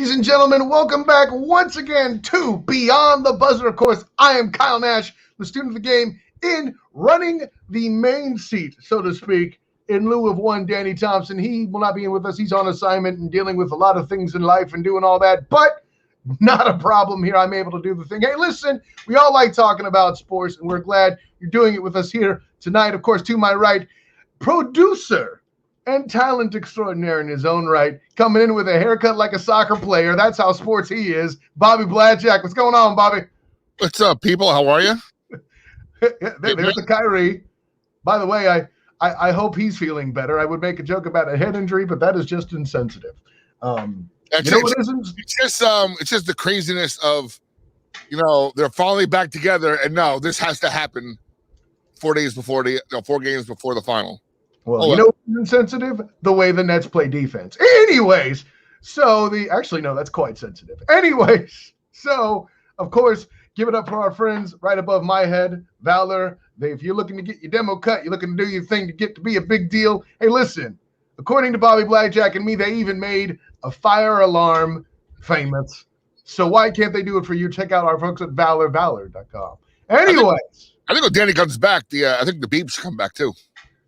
Ladies and gentlemen, welcome back once again to Beyond the Buzzer. Of course, I am Kyle Nash, the student of the game, in running the main seat, so to speak, in lieu of one Danny Thompson. He will not be in with us. He's on assignment and dealing with a lot of things in life and doing all that, but not a problem here. I'm able to do the thing. Hey, listen, we all like talking about sports, and we're glad you're doing it with us here tonight. Of course, to my right, producer and talent extraordinaire in his own right, coming in with a haircut like a soccer player. That's how sports he is. Bobby Blackjack. What's going on, Bobby? What's up, people? How are you? There's the Kyrie. By the way, I hope he's feeling better. I would make a joke about a head injury, but that is just insensitive. It's just the craziness of, they're finally back together, and no, this has to happen 4 games before the final. Well, you know what's insensitive? The way the Nets play defense. Anyways, that's quite sensitive. Anyways, so, of course, give it up for our friends right above my head, Valor. If you're looking to get your demo cut, you're looking to do your thing to get to be a big deal. Hey, listen, according to Bobby Blackjack and me, they even made a fire alarm famous. So why can't they do it for you? Check out our folks at valor.com. Anyways. I think when Danny comes back, I think the beep should come back too.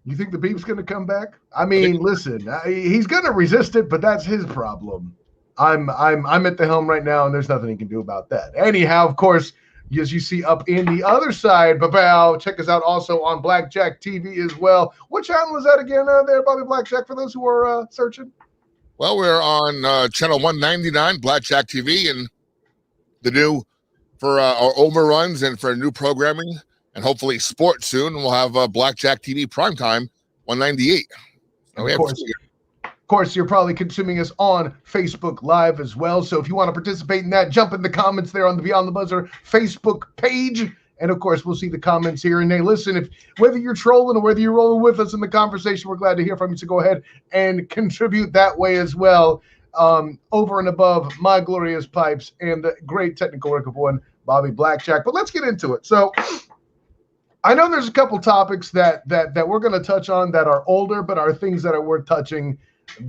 You think the beep's going to come back? I mean, listen, he's going to resist it, but that's his problem. I'm at the helm right now, and there's nothing he can do about that. Anyhow, of course, as you see up in the other side, check us out also on Blackjack TV as well. What channel is that again there, Bobby Blackjack, for those who are searching? Well, we're on channel 199, Blackjack TV, and the new for our overruns and for new programming. And hopefully sports soon. We'll have Blackjack TV Primetime 198. Of course, you're probably consuming us on Facebook Live as well. So if you want to participate in that, jump in the comments there on the Beyond the Buzzer Facebook page. And, of course, we'll see the comments here. And, hey, listen, whether you're trolling or whether you're rolling with us in the conversation, we're glad to hear from you. So go ahead and contribute that way as well, over and above my glorious pipes and the great technical work of one Bobby Blackjack. But let's get into it. So I know there's a couple topics that we're going to touch on that are older, but are things that are worth touching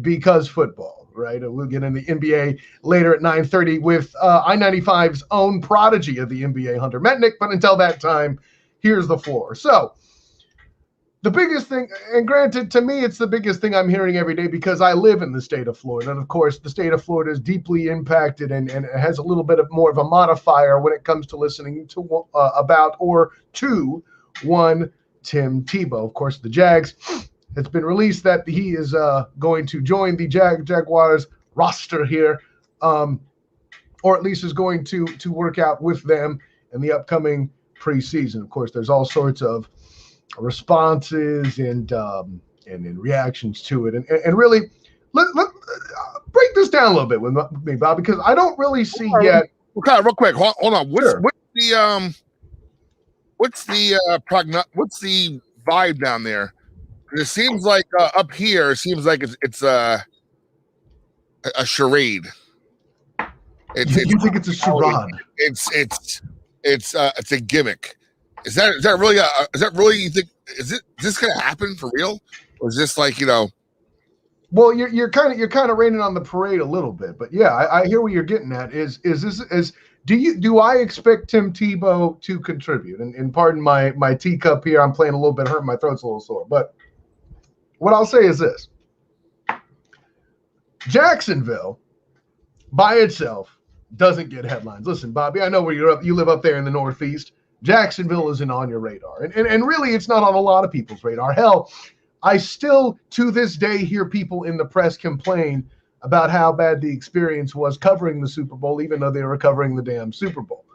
because football, right? We'll get into the NBA later at 9:30 with I-95's own prodigy of the NBA, Hunter Metnick. But until that time, here's the floor. So the biggest thing, and granted, to me, it's the biggest thing I'm hearing every day because I live in the state of Florida. And, of course, the state of Florida is deeply impacted and has a little bit of more of a modifier when it comes to listening to about or to one Tim Tebow. Of course, the Jags, it's been released that he is going to join the Jaguars roster here, or at least is going to work out with them in the upcoming preseason. Of course, there's all sorts of responses and reactions to it, and really let break this down a little bit with me, Bob, because I don't really see yet. Okay, real quick, hold on. What's the vibe down there? It seems like up here, it's a charade. You think it's a charade? It's a gimmick. Is that really? You think is this gonna happen for real, or is this like Well, you're kind of raining on the parade a little bit, but yeah, I hear what you're getting at. Do I expect Tim Tebow to contribute? And pardon my teacup here. I'm playing a little bit hurt. My throat's a little sore. But what I'll say is this. Jacksonville by itself doesn't get headlines. Listen, Bobby, I know where you live up there in the Northeast. Jacksonville isn't on your radar. And really, it's not on a lot of people's radar. Hell, I still, to this day, hear people in the press complain about how bad the experience was covering the Super Bowl, even though they were covering the damn Super Bowl.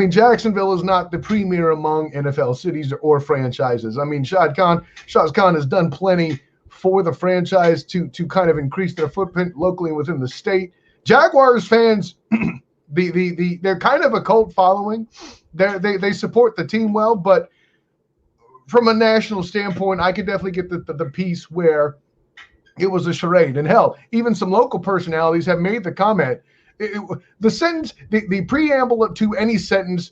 Jacksonville is not the premier among NFL cities or franchises. Shad Khan has done plenty for the franchise to kind of increase their footprint locally and within the state. Jaguars fans, they're kind of a cult following. They support the team well, but from a national standpoint, I could definitely get the piece where it was a charade. And hell, even some local personalities have made the comment. The sentence, the preamble to any sentence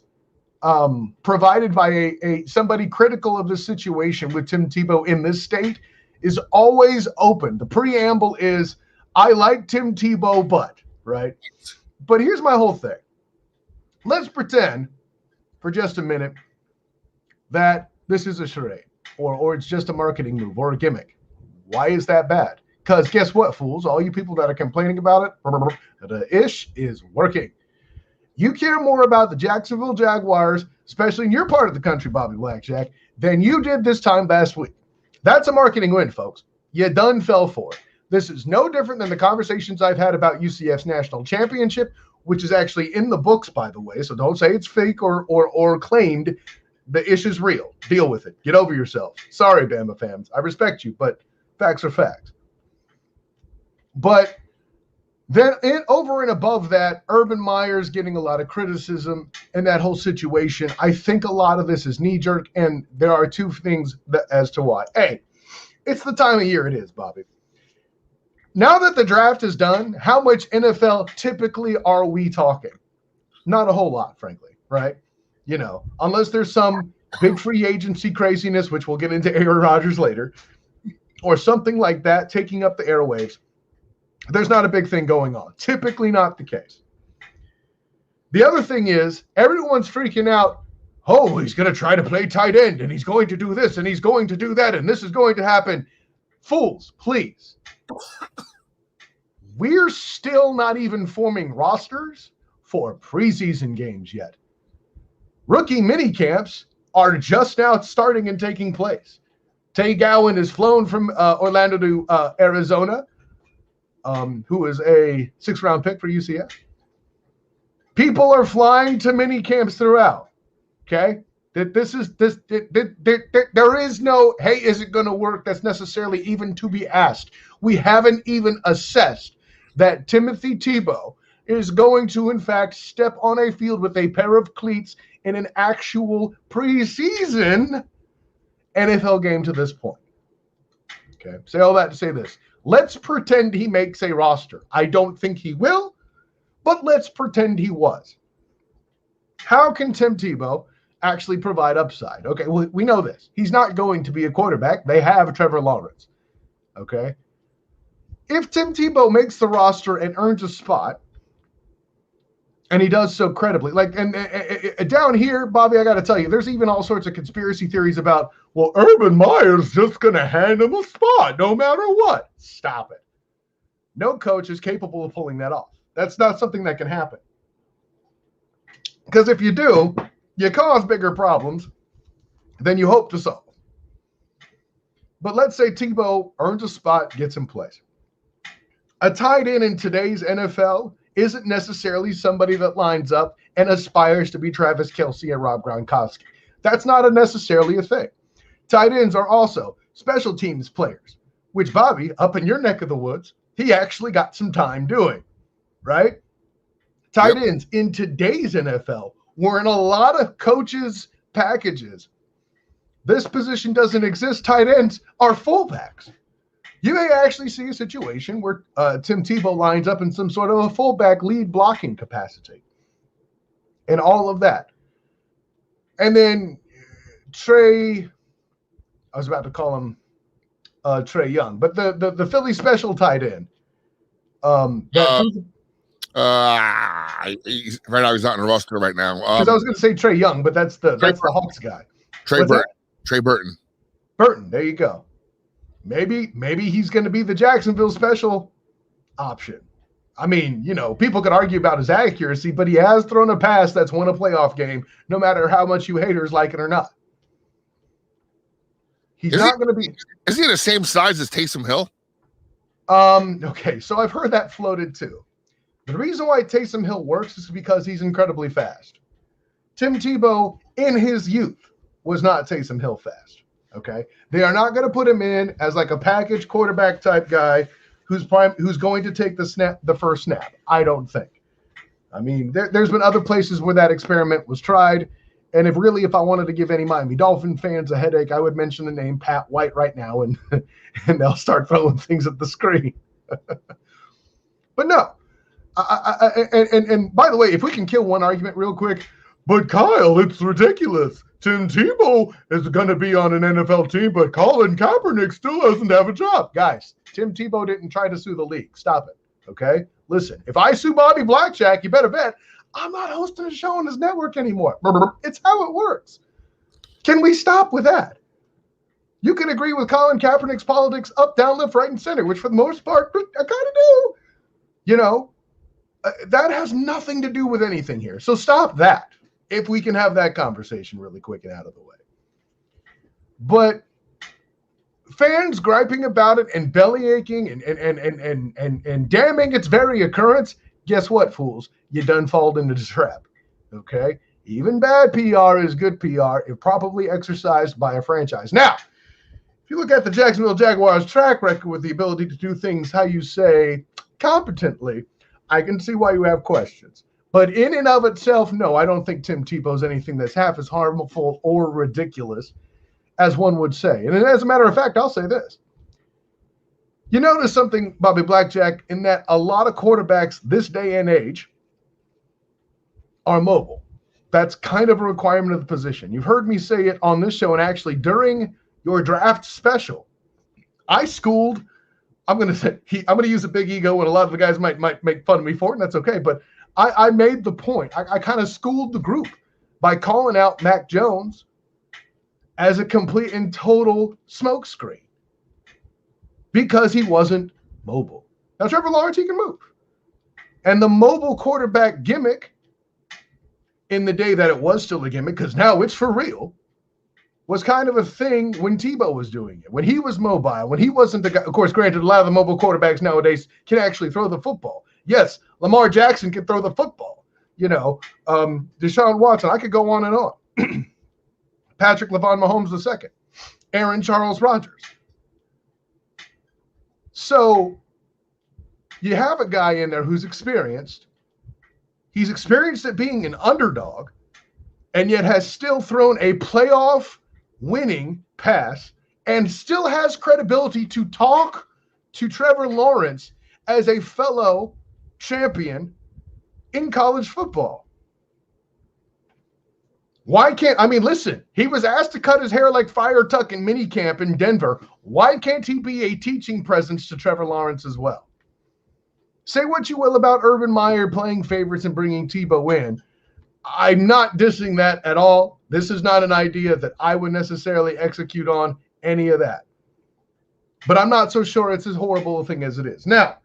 provided by somebody critical of the situation with Tim Tebow in this state is always open. The preamble is, I like Tim Tebow, right? But here's my whole thing. Let's pretend for just a minute that this is a charade or it's just a marketing move or a gimmick. Why is that bad? Because guess what, fools? All you people that are complaining about it, the ish is working. You care more about the Jacksonville Jaguars, especially in your part of the country, Bobby Blackjack, than you did this time last week. That's a marketing win, folks. You done fell for it. This is no different than the conversations I've had about UCF's national championship, which is actually in the books, by the way. So don't say it's fake or claimed. The issue is real. Deal with it. Get over yourself. Sorry, Bama fans. I respect you, but facts are facts. But then over and above that, Urban Meyer's getting a lot of criticism and that whole situation. I think a lot of this is knee-jerk, and there are two things as to why. A, it's the time of year it is, Bobby. Now that the draft is done, how much NFL typically are we talking? Not a whole lot, frankly, right? You know, unless there's some big free agency craziness, which we'll get into Aaron Rodgers later, or something like that taking up the airwaves. There's not a big thing going on. Typically not the case. The other thing is everyone's freaking out. Oh, he's going to try to play tight end, and he's going to do this, and he's going to do that, and this is going to happen. Fools, please. We're still not even forming rosters for preseason games yet. Rookie mini camps are just now starting and taking place. Tay Gowan is flown from Orlando to Arizona, who is a 6th-round pick for UCF. People are flying to mini camps throughout. Okay, there is no, hey, is it going to work? That's necessarily even to be asked. We haven't even assessed that Timothy Tebow is going to, in fact, step on a field with a pair of cleats in an actual preseason NFL game to this point. Okay, say all that to say this. Let's pretend he makes a roster. I don't think he will, but let's pretend he was. How can Tim Tebow actually provide upside? Okay, well, we know this. He's not going to be a quarterback. They have Trevor Lawrence. Okay? If Tim Tebow makes the roster and earns a spot, and he does so credibly, like, and down here, Bobby, I got to tell you, there's even all sorts of conspiracy theories about, well, Urban Meyer's just going to hand him a spot no matter what. Stop it. No coach is capable of pulling that off. That's not something that can happen. Because if you do, you cause bigger problems than you hope to solve. But let's say Tebow earns a spot, gets in place. A tight end in today's NFL isn't necessarily somebody that lines up and aspires to be Travis Kelce and Rob Gronkowski. That's not necessarily a thing. Tight ends are also special teams players, which Bobby, up in your neck of the woods, he actually got some time doing, right? Tight ends in today's NFL were in a lot of coaches' packages. This position doesn't exist. Tight ends are fullbacks. You may actually see a situation where Tim Tebow lines up in some sort of a fullback lead blocking capacity and all of that. And then Trey, I was about to call him Trey Young, but the Philly special tight end. Right now he's not in the roster right now. Because I was going to say Trey Young, but that's the Hawks guy. Trey Burton. Burton, there you go. Maybe he's going to be the Jacksonville special option. I mean, you know, people could argue about his accuracy, but he has thrown a pass that's won a playoff game, no matter how much you haters like it or not. He's not going to be. Is he the same size as Taysom Hill? Okay, so I've heard that floated too. The reason why Taysom Hill works is because he's incredibly fast. Tim Tebow, in his youth, was not Taysom Hill fast. Okay, they are not going to put him in as like a package quarterback type guy who's going to take the first snap. I don't think. I mean, there's been other places where that experiment was tried, and if I wanted to give any Miami Dolphin fans a headache, I would mention the name Pat White right now, and they'll start throwing things at the screen. But no, and by the way, if we can kill one argument real quick, but Kyle, it's ridiculous. Tim Tebow is going to be on an NFL team, but Colin Kaepernick still doesn't have a job. Guys, Tim Tebow didn't try to sue the league. Stop it, okay? Listen, if I sue Bobby Blackjack, you better bet I'm not hosting a show on his network anymore. It's how it works. Can we stop with that? You can agree with Colin Kaepernick's politics up, down, left, right, and center, which for the most part, I kind of do. You know, that has nothing to do with anything here. So stop that if we can have that conversation really quick and out of the way. But fans griping about it and belly aching and damning its very occurrence, guess what, fools? You done fall into the trap, okay? Even bad PR is good PR if properly exercised by a franchise. Now, if you look at the Jacksonville Jaguars' track record with the ability to do things, how you say, competently, I can see why you have questions. But in and of itself, no, I don't think Tim Tebow's anything that's half as harmful or ridiculous as one would say. And as a matter of fact, I'll say this. You notice something, Bobby Blackjack, in that a lot of quarterbacks this day and age are mobile. That's kind of a requirement of the position. You've heard me say it on this show, and actually during your draft special, I schooled. I'm going to use a big ego, and a lot of the guys might make fun of me for it, and that's okay. But I made the point. I kind of schooled the group by calling out Mac Jones as a complete and total smokescreen because he wasn't mobile. Now, Trevor Lawrence, he can move. And the mobile quarterback gimmick, in the day that it was still a gimmick, because now it's for real, was kind of a thing when Tebow was doing it, when he was mobile, when he wasn't the guy. Of course, granted, a lot of the mobile quarterbacks nowadays can actually throw the football. Yes, Lamar Jackson can throw the football. You know, Deshaun Watson, I could go on and on. Patrick LaVon Mahomes II, Aaron Charles Rodgers. So you have a guy in there who's experienced. He's experienced at being an underdog, and yet has still thrown a playoff winning pass and still has credibility to talk to Trevor Lawrence as a fellow champion in college football. Why can't, I mean, listen, he was asked to cut his hair like Fire Tuck in minicamp in Denver. Why can't he be a teaching presence to Trevor Lawrence as well? Say what you will about Urban Meyer playing favorites and bringing Tebow in. I'm not dissing that at all. This is not an idea that I would necessarily execute on any of that. But I'm not so sure it's as horrible a thing as it is. Now,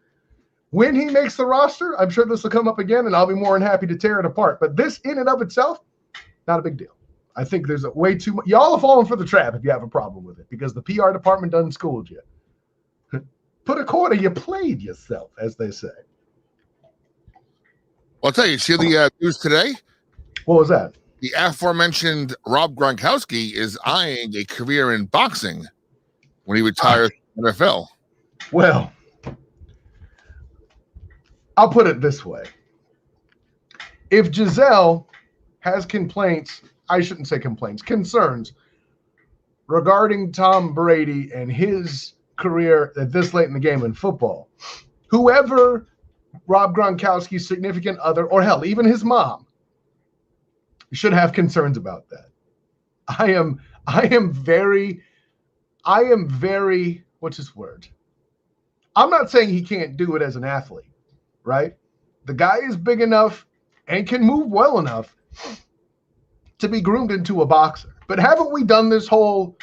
when he makes the roster, I'm sure this will come up again, and I'll be more than happy to tear it apart. But this in and of itself, not a big deal. I think there's a way too much. Y'all are falling for the trap if you have a problem with it, because the PR department doesn't school you. Put a quarter, you played yourself, as they say. I'll tell you, see the news today? What was that? The aforementioned Rob Gronkowski is eyeing a career in boxing when he retires from the NFL. Well, I'll put it this way. If Giselle has complaints, I shouldn't say complaints, concerns regarding Tom Brady and his career at this late in the game in football, whoever Rob Gronkowski's significant other, or hell, even his mom, should have concerns about that. I am very, what's his word? I'm not saying he can't do it as an athlete, right? The guy is big enough and can move well enough to be groomed into a boxer. But haven't we done this whole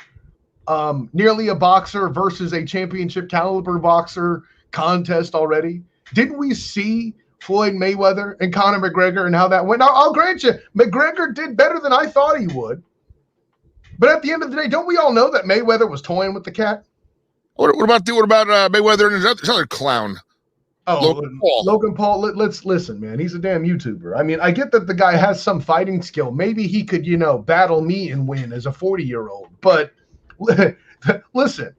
nearly a boxer versus a championship caliber boxer contest already? Didn't we see Floyd Mayweather and Conor McGregor and how that went? Now, I'll grant you, McGregor did better than I thought he would. But at the end of the day, don't we all know that Mayweather was toying with the cat? What about Mayweather and his other clown? Oh, Logan Paul. Let's listen, man. He's a damn YouTuber. I mean, I get that the guy has some fighting skill. Maybe he could, battle me and win as a 40-year-old. But listen,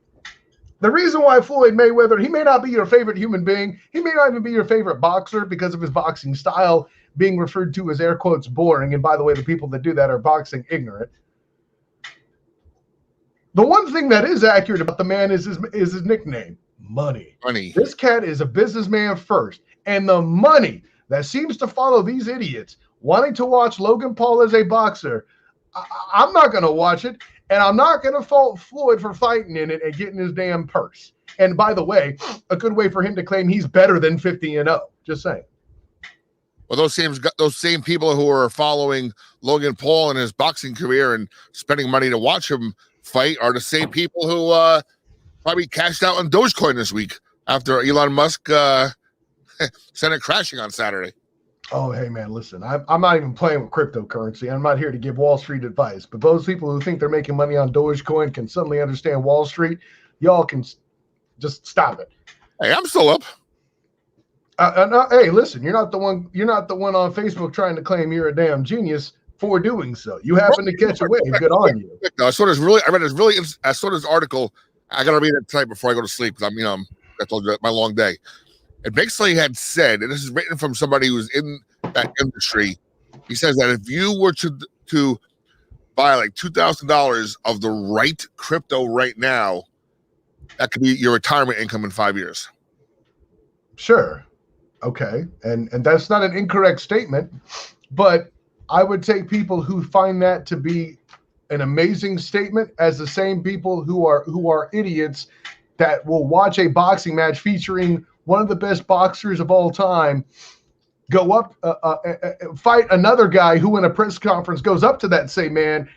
the reason why Floyd Mayweather, he may not be your favorite human being. He may not even be your favorite boxer because of his boxing style being referred to as air quotes boring. And by the way, the people that do that are boxing ignorant. The one thing that is accurate about the man is his nickname. Money. This cat is a businessman first. And the money that seems to follow these idiots wanting to watch Logan Paul as a boxer, I'm not going to watch it, and I'm not going to fault Floyd for fighting in it and getting his damn purse. And by the way, a good way for him to claim he's better than 50-0. Just saying. Well, those same people who are following Logan Paul in his boxing career and spending money to watch him fight are the same people who probably cashed out on Dogecoin this week after Elon Musk sent it crashing on Saturday. Oh, hey, man, listen, I'm not even playing with cryptocurrency. I'm not here to give Wall Street advice. But those people who think they're making money on Dogecoin can suddenly understand Wall Street. Y'all can just stop it. Hey, I'm still up. Hey, listen, you're not the one on Facebook trying to claim you're a damn genius for doing so. You happen to catch a wave. Good on you. I saw this article. I got to read it tonight before I go to sleep because I told you my long day. It basically had said, and this is written from somebody who's in that industry. He says that if you were to buy like $2,000 of the right crypto right now, that could be your retirement income in 5 years. Sure. Okay. And that's not an incorrect statement, but I would take people who find that to be an amazing statement as the same people who are idiots that will watch a boxing match featuring one of the best boxers of all time go up, fight another guy who in a press conference goes up to that same man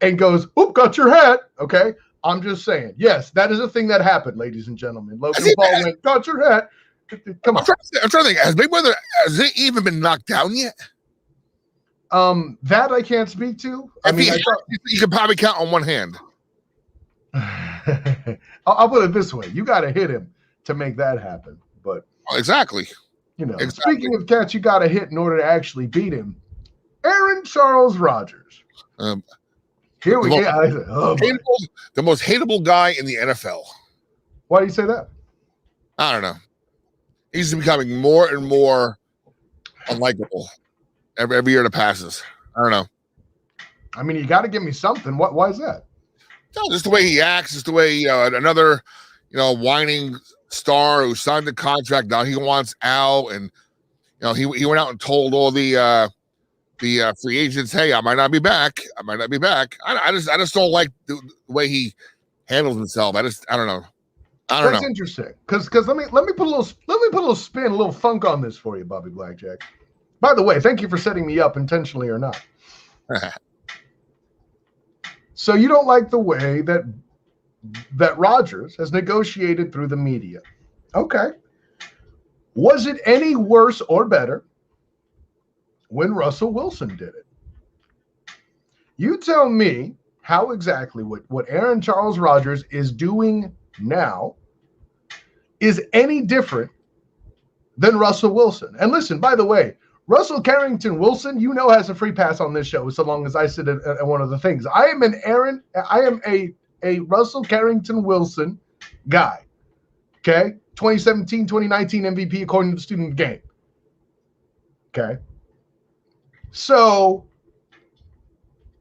and goes, "Oop, got your hat." Okay. I'm just saying. Yes, that is a thing that happened, ladies and gentlemen. Logan Paul went, "Got your hat." Come on. I'm trying to think. Has it even been knocked down yet? That I can't speak to. I mean, you can probably count on one hand. I'll put it this way: you got to hit him to make that happen. But exactly. Speaking of cats, you got to hit in order to actually beat him. Aaron Charles Rodgers. Here we go. The most hateable guy in the NFL. Why do you say that? I don't know. He's becoming more and more unlikable every year that passes. I don't know. I mean, you got to give me something. Why is that? No, just the way he acts, just the way another, whining star who signed the contract. Now he wants out, and he went out and told all the free agents, "Hey, I might not be back. I just don't like the way he handles himself. I don't know. That's interesting because let me put a little spin, a little funk on this for you, Bobby Blackjack. By the way, thank you for setting me up intentionally or not. So you don't like the way that Rodgers has negotiated through the media. Okay. Was it any worse or better when Russell Wilson did it? You tell me how exactly what Aaron Charles Rodgers is doing now is any different than Russell Wilson. And listen, by the way, Russell Carrington Wilson, has a free pass on this show so long as I sit at one of the things. I am a Russell Carrington Wilson guy. Okay? 2017, 2019 MVP according to the student game. Okay? So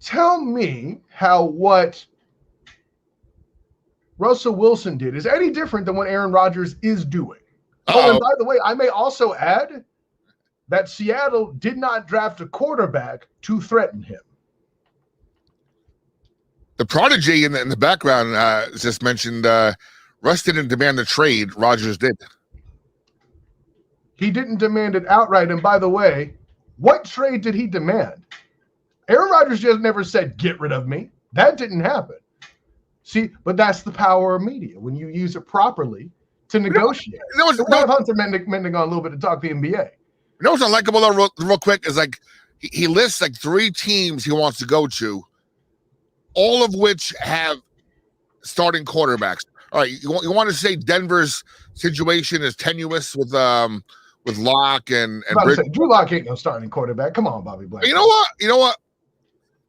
tell me how what Russell Wilson did is any different than what Aaron Rodgers is doing. Oh, and by the way, I may also add that Seattle did not draft a quarterback to threaten him. The prodigy in the background just mentioned Russ didn't demand the trade. Rodgers did. He didn't demand it outright. And by the way, what trade did he demand? Aaron Rodgers just never said, "Get rid of me." That didn't happen. See, but that's the power of media when you use it properly to negotiate. Hunter mending on a little bit to talk the NBA. You know what's unlikable though, real quick, is like he lists like 3 teams he wants to go to, all of which have starting quarterbacks. All right, you want to say Denver's situation is tenuous with Locke and Drew Lock ain't no starting quarterback. Come on, Bobby Black. You know what?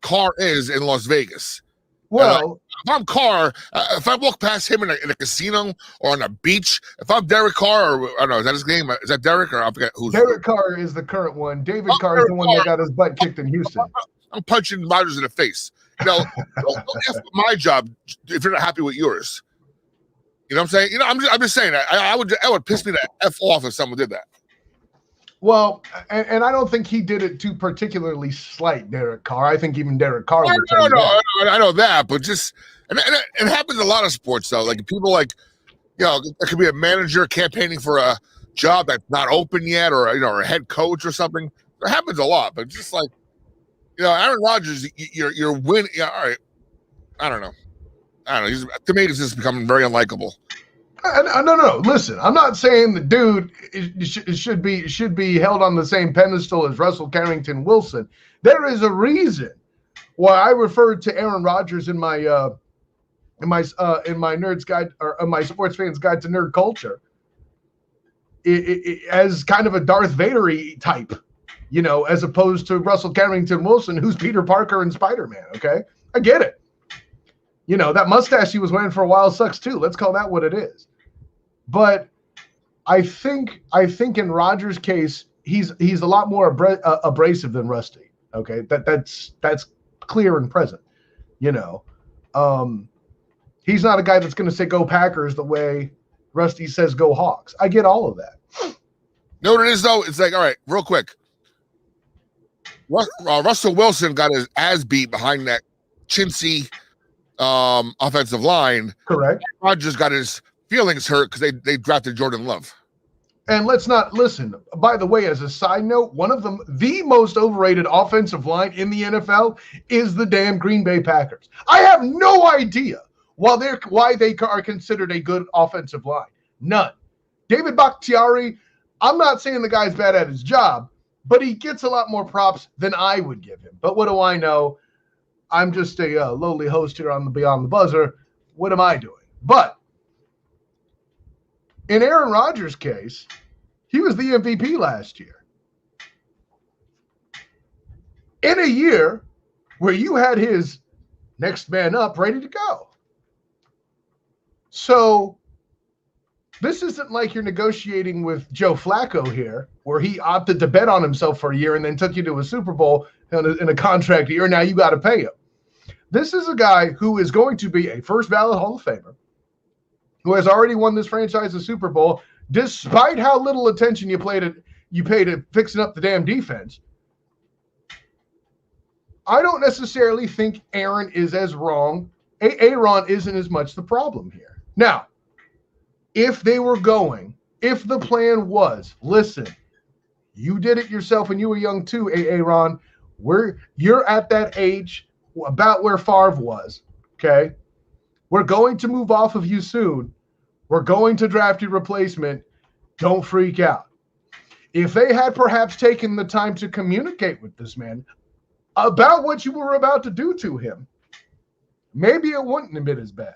Carr is in Las Vegas. Well, if I'm Carr, if I walk past him in a casino or on a beach, if I'm Derek Carr, or I don't know, is that his name? Is that Derek, or I forget who's Derek Carr is the current one. David Carr is the one that got his butt kicked in Houston. I'm punching Rodgers in the face. Don't ask my job if you're not happy with yours. You know what I'm saying? I'm just saying that I would piss me the F off if someone did that. Well, and I don't think he did it to particularly slight Derek Carr. I think even Derek Carr No, would tell you that. I know that, but just and it happens in a lot of sports though. Like people like, there could be a manager campaigning for a job that's not open yet, or or a head coach or something. It happens a lot, but just like Aaron Rodgers, you're winning. Yeah, all right. I don't know. To me, it's just becoming very unlikable. No. Listen, I'm not saying the dude should be held on the same pedestal as Russell Carrington Wilson. There is a reason why I referred to Aaron Rodgers in my Nerd's Guide or my Sports Fans Guide to Nerd Culture as kind of a Darth Vader-y type, as opposed to Russell Carrington Wilson, who's Peter Parker and Spider-Man. Okay, I get it. That mustache he was wearing for a while sucks too. Let's call that what it is. But I think in Rodgers' case, he's a lot more abrasive than Rusty. Okay, that's clear and present. He's not a guy that's going to say "Go Packers" the way Rusty says "Go Hawks." I get all of that. Know what it is though? It's like, all right, real quick. Russell Wilson got his ass beat behind that chintzy offensive line. Correct. Rodgers got his feelings hurt because they drafted Jordan Love. And let's not listen. By the way, as a side note, one of the most overrated offensive line in the NFL is the damn Green Bay Packers. I have no idea why they are considered a good offensive line. None. David Bakhtiari, I'm not saying the guy's bad at his job, but he gets a lot more props than I would give him. But what do I know? I'm just a lowly host here on the Beyond the Buzzer. What am I doing? But in Aaron Rodgers' case, he was the MVP last year. In a year where you had his next man up ready to go. So this isn't like you're negotiating with Joe Flacco here, where he opted to bet on himself for a year and then took you to a Super Bowl in a contract year. Now you got to pay him. This is a guy who is going to be a first ballot Hall of Famer, who has already won this franchise a Super Bowl, despite how little attention you paid at fixing up the damn defense. I don't necessarily think Aaron is as wrong. Aaron isn't as much the problem here. Now, if the plan was, listen, you did it yourself when you were young too, Aaron, you're at that age about where Favre was, okay? We're going to move off of you soon. We're going to draft your replacement. Don't freak out. If they had perhaps taken the time to communicate with this man about what you were about to do to him, maybe it wouldn't have been as bad.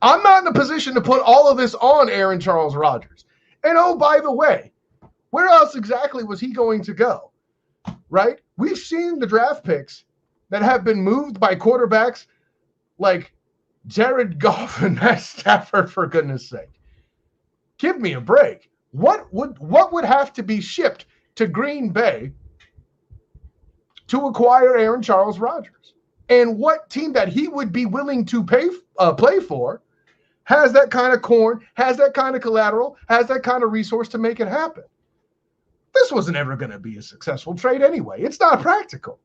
I'm not in a position to put all of this on Aaron Charles Rodgers. And oh, by the way, where else exactly was he going to go? Right? We've seen the draft picks that have been moved by quarterbacks like Jared Goff and Matt Stafford, for goodness sake. Give me a break. What would have to be shipped to Green Bay to acquire Aaron Charles Rodgers? And what team that he would be willing to play for has that kind of corn, has that kind of collateral, has that kind of resource to make it happen? This wasn't ever going to be a successful trade anyway. It's not practical.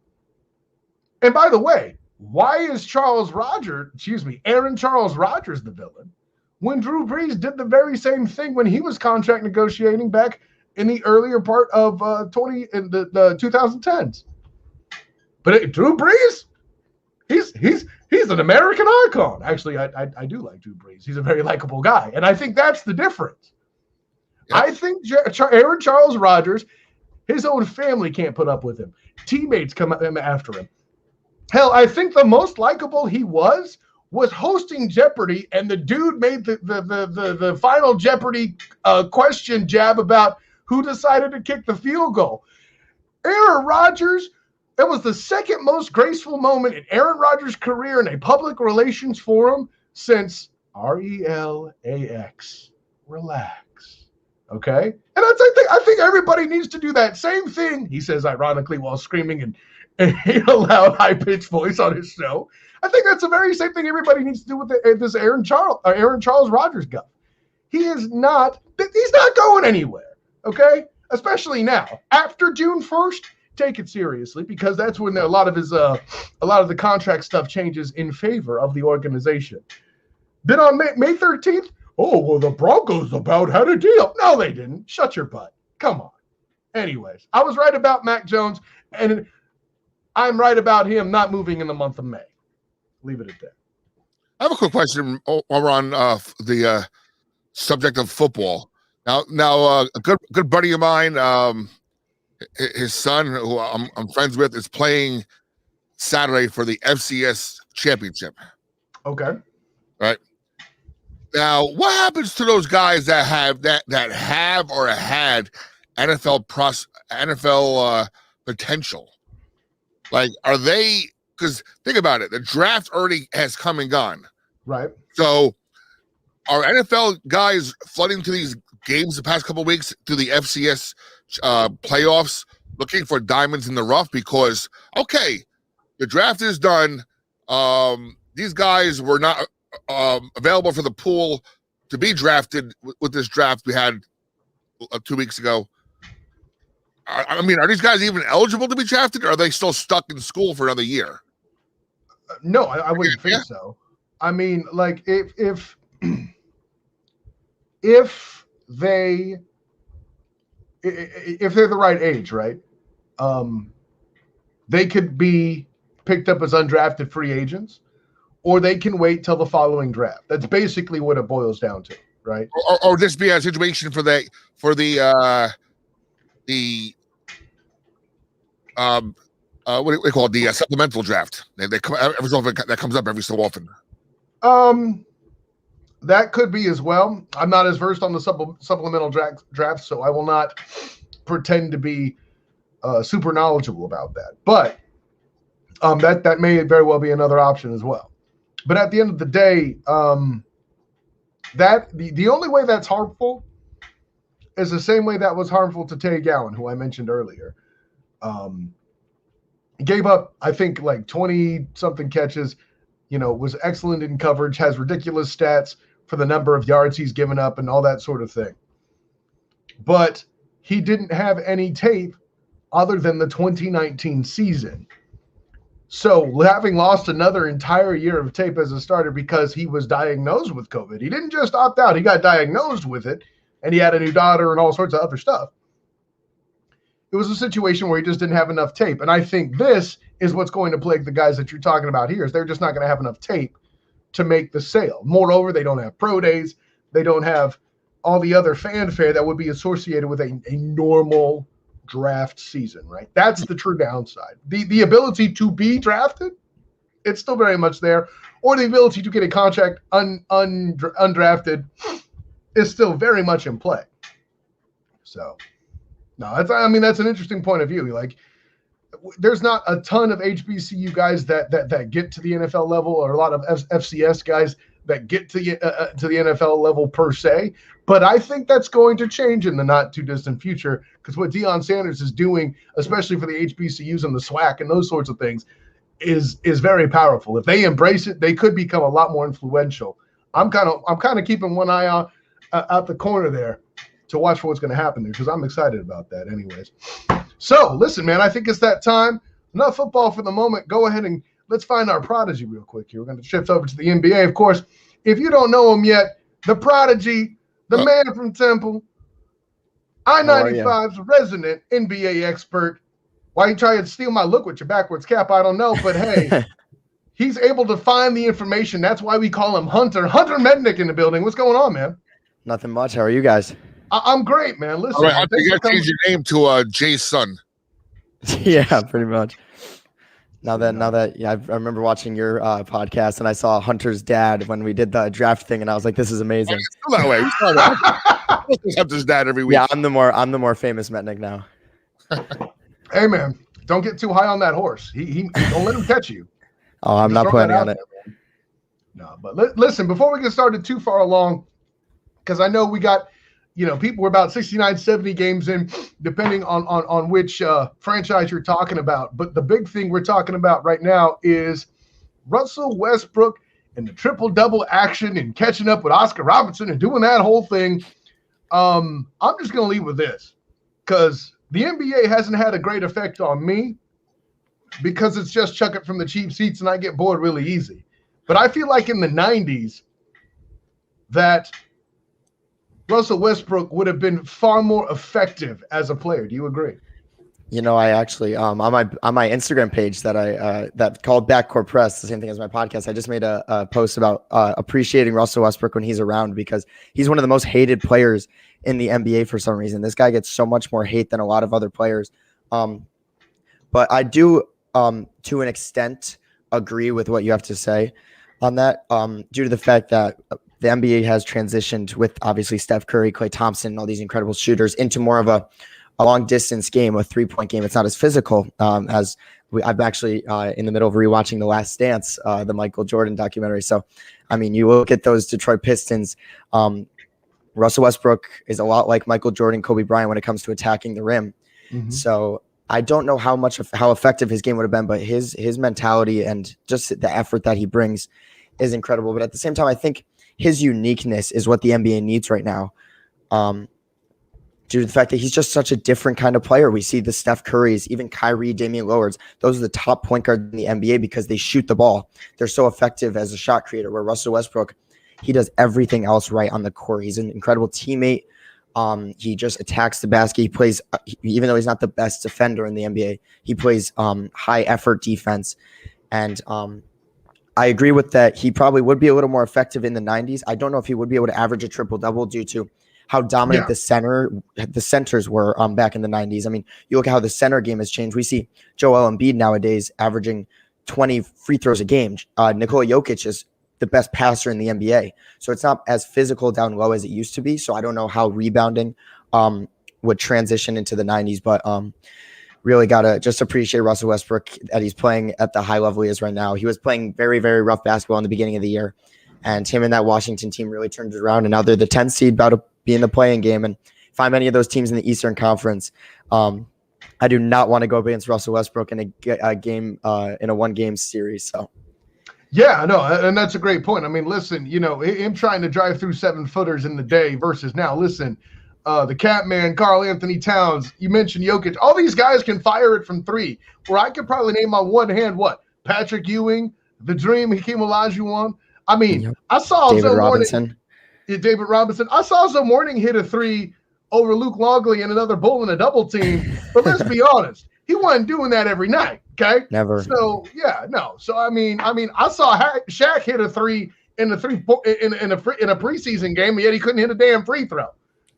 And by the way, why is Aaron Charles Rodgers the villain when Drew Brees did the very same thing when he was contract negotiating back in the earlier part of the 2010s? But Drew Brees, he's an American icon. Actually, I do like Drew Brees. He's a very likable guy, and I think that's the difference. Yep. I think Aaron Charles Rodgers, his own family can't put up with him. Teammates come after him. Hell, I think the most likable he was hosting Jeopardy, and the dude made the final Jeopardy question jab about who decided to kick the field goal. Aaron Rodgers, it was the second most graceful moment in Aaron Rodgers' career in a public relations forum since RELAX. Relax. Okay? And I think everybody needs to do that same thing, he says ironically while screaming in a loud, high-pitched voice on his show. I think that's the very same thing everybody needs to do with this Aaron Charles Rodgers guy. He's not going anywhere, okay? especially now after June 1st. Take it seriously, because that's when a lot of the contract stuff changes in favor of the organization. Then on May 13th, oh, well, the Broncos about had a deal. No, they didn't. Shut your butt. Come on. Anyways, I was right about Mac Jones, and I'm right about him not moving in the month of May. Leave it at that. I have a quick question over on the subject of football. Now, a good buddy of mine, his son, who I'm friends with, is playing Saturday for the FCS championship. Okay. Right. Now, what happens to those guys that have or had NFL potential? Like, are they? Because think about it, the draft already has come and gone. Right. So, are NFL guys flooding to these games the past couple of weeks to the FCS playoffs, looking for diamonds in the rough? Because the draft is done. These guys were not available for the pool to be drafted with this draft we had 2 weeks ago. I mean, are these guys even eligible to be drafted, or are they still stuck in school for another year? No, I wouldn't think so. I mean, like if they're the right age, right? They could be picked up as undrafted free agents, or they can wait till the following draft. That's basically what it boils down to, right? Or this be a situation for the what do we call it? The supplemental draft. They come every so often, that comes up every so often. That could be as well. I'm not as versed on the supplemental draft, so I will not pretend to be super knowledgeable about that. But that may very well be another option as well. But at the end of the day, that the only way that's harmful is the same way that was harmful to Tay Gowan, who I mentioned earlier. Gave up, I think, like 20-something catches, was excellent in coverage, has ridiculous stats for the number of yards he's given up and all that sort of thing. But he didn't have any tape other than the 2019 season. So having lost another entire year of tape as a starter because he was diagnosed with COVID, he didn't just opt out, he got diagnosed with it, and he had a new daughter and all sorts of other stuff. It was a situation where he just didn't have enough tape. And I think this is what's going to plague the guys that you're talking about here, is they're just not going to have enough tape to make the sale. Moreover, they don't have pro days. They don't have all the other fanfare that would be associated with a normal draft season, right? That's the true downside. The ability to be drafted, it's still very much there, or the ability to get a contract undrafted is still very much in play. So, no, that's an interesting point of view. Like, there's not a ton of HBCU guys that get to the NFL level, or a lot of FCS guys that get to the NFL level per se. But I think that's going to change in the not too distant future, because what Deion Sanders is doing, especially for the HBCUs and the SWAC and those sorts of things, is very powerful. If they embrace it, they could become a lot more influential. I'm kind of keeping one eye out the corner there to watch for what's going to happen there, because I'm excited about that anyways. So, listen, man, I think it's that time. Enough football for the moment. Go ahead and let's find our prodigy real quick here. We're going to shift over to the NBA. Of course, if you don't know him yet, the prodigy, the man from Temple, I-95's resident NBA expert. Why you trying to steal my look with your backwards cap, I don't know. But, hey, he's able to find the information. That's why we call him Hunter. Hunter Mednick in the building. What's going on, man? Nothing much. How are you guys? I'm great, man. Listen, all right, you got to change your name to Jay's son. Yeah, pretty much. Now that I remember watching your podcast, and I saw Hunter's dad when we did the draft thing, and I was like, "This is amazing." Oh, it's still that way. We Hunter's dad every week. Yeah, I'm the more famous Metnick now. Hey, man, don't get too high on that horse. He don't let him catch you. Oh, I'm not planning on it. There, no, but listen, before we get started too far along, because I know we got. People were about 69, 70 games in, depending on which franchise you're talking about. But the big thing we're talking about right now is Russell Westbrook and the triple-double action and catching up with Oscar Robertson and doing that whole thing. I'm just going to leave with this. because the NBA hasn't had a great effect on me because it's just chuck it from the cheap seats and I get bored really easy. But I feel like in the 90s that Russell Westbrook would have been far more effective as a player. Do you agree? You know, I actually on my Instagram page that I that called Backcourt Press, the same thing as my podcast, I just made a post about appreciating Russell Westbrook when he's around because he's one of the most hated players in the NBA for some reason. This guy gets so much more hate than a lot of other players. But I do to an extent agree with what you have to say on that, due to the fact that the NBA has transitioned with obviously Steph Curry, Klay Thompson, and all these incredible shooters into more of a long distance game, a 3-point game. It's not as physical I'm actually in the middle of rewatching The Last Dance, the Michael Jordan documentary. So, I mean, you look at those Detroit Pistons. Russell Westbrook is a lot like Michael Jordan, Kobe Bryant when it comes to attacking the rim. Mm-hmm. So I don't know how effective his game would have been, but his mentality and just the effort that he brings is incredible. But at the same time, I think his uniqueness is what the NBA needs right now. Due to the fact that he's just such a different kind of player. We see the Steph Currys, even Kyrie, Damian Lillards. Those are the top point guards in the NBA because they shoot the ball. They're so effective as a shot creator, where Russell Westbrook, he does everything else right on the court. He's an incredible teammate. He just attacks the basket. He plays, even though he's not the best defender in the NBA, he plays high effort defense. And I agree with that. He probably would be a little more effective in the 90s. I don't know if he would be able to average a triple-double due to how dominant the centers were back in the 90s. I mean, you look at how the center game has changed. We see Joel Embiid nowadays averaging 20 free throws a game. Nikola Jokic is the best passer in the NBA. So it's not as physical down low as it used to be. So I don't know how rebounding would transition into the 90s, but really got to just appreciate Russell Westbrook that he's playing at the high level he is right now. He was playing very, very rough basketball in the beginning of the year, and him and that Washington team really turned it around. And now they're the 10th seed, about to be in the play-in game. And if I'm any of those teams in the Eastern Conference, I do not want to go against Russell Westbrook in a game, in a one-game series. So. Yeah, no, and that's a great point. I mean, listen, you know, him trying to drive through 7-footers in the day versus now, listen, the Catman, Karl Anthony Towns, you mentioned Jokic. All these guys can fire it from three, where I could probably name on one hand Patrick Ewing, the Dream, Hakeem Olajuwon. I mean, I saw David Robinson. David Robinson. I saw Alonzo Mourning hit a three over Luke Longley and another bull in a double team. But let's be honest, he wasn't doing that every night. Okay, never. So yeah, no. So I mean, I saw Shaq hit a three in a preseason game, and yet he couldn't hit a damn free throw.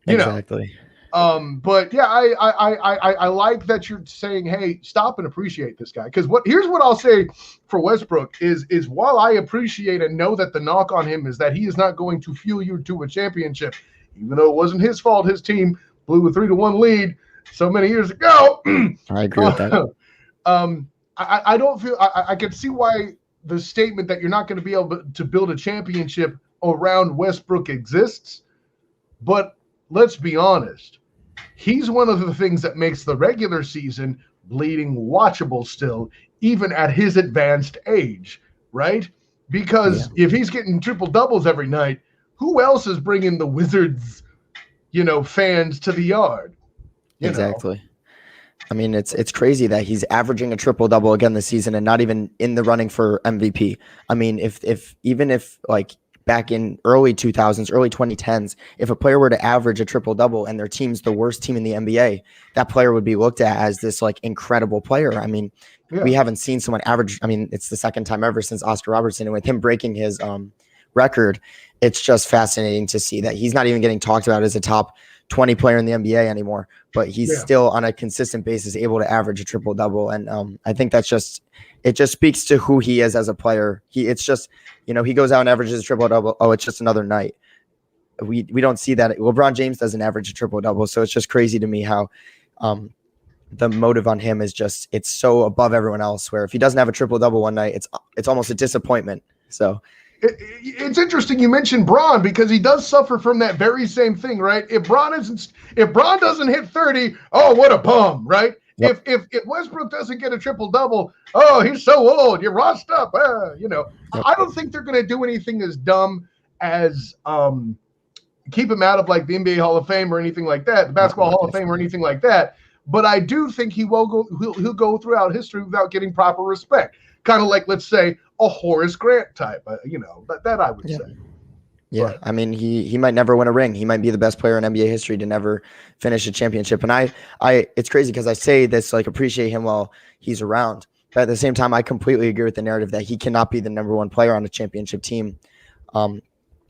Exactly. But yeah, I like that you're saying, hey, stop and appreciate this guy. Because here's what I'll say for Westbrook is while I appreciate and know that the knock on him is that he is not going to fuel you to a championship, even though it wasn't his fault. His team blew a 3-1 lead so many years ago. I agree with that. I don't feel I can see why the statement that you're not going to be able to build a championship around Westbrook exists, but let's be honest, he's one of the things that makes the regular season bleeding watchable still, even at his advanced age, right? Because if he's getting triple doubles every night, who else is bringing the Wizards, fans to the yard? Exactly. I mean, it's crazy that he's averaging a triple double again this season and not even in the running for MVP. I mean, if like back in early 2000s, early 2010s, if a player were to average a triple double and their team's the worst team in the NBA, that player would be looked at as this like incredible player. I mean, we haven't seen someone average. I mean, it's the second time ever since Oscar Robertson, and with him breaking his record, it's just fascinating to see that he's not even getting talked about as a top 20 player in the NBA anymore, but he's still on a consistent basis able to average a triple double. And I think it just speaks to who he is as a player. It's just, he goes out and averages a triple double. Oh, it's just another night. We don't see that. LeBron James doesn't average a triple double. So it's just crazy to me how the motive on him is just, it's so above everyone else, where if he doesn't have a triple double one night, it's almost a disappointment. So it's interesting you mentioned Bron, because he does suffer from that very same thing, right? If Bron doesn't hit 30, oh, what a bum, right? Yep. If Westbrook doesn't get a triple double, oh, he's so old, you're washed up. Yep. I don't think they're going to do anything as dumb as keep him out of like the NBA Hall of Fame or anything like that, the Basketball Hall of Fame or anything like that. But I do think he'll go throughout history without getting proper respect. Kind of like, let's say, a Horace Grant type, that I would say. Yeah, I mean, he might never win a ring. He might be the best player in NBA history to never finish a championship. And I it's crazy because I say this, like, appreciate him while he's around. But at the same time, I completely agree with the narrative that he cannot be the number one player on a championship team.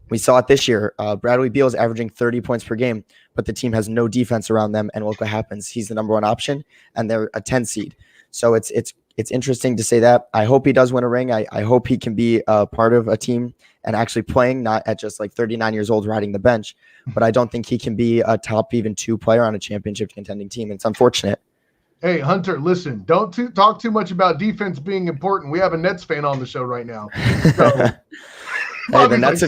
We saw it this year. Bradley Beal is averaging 30 points per game, but the team has no defense around them. And look what happens. He's the number one option, and they're a 10 seed. So it's interesting to say that. I hope he does win a ring. I hope he can be a part of a team and actually playing, not at just like 39 years old riding the bench. But I don't think he can be a top even 2 player on a championship contending team. It's unfortunate. Hey, Hunter, listen, don't talk too much about defense being important. We have a Nets fan on the show right now. So, hey, the Nets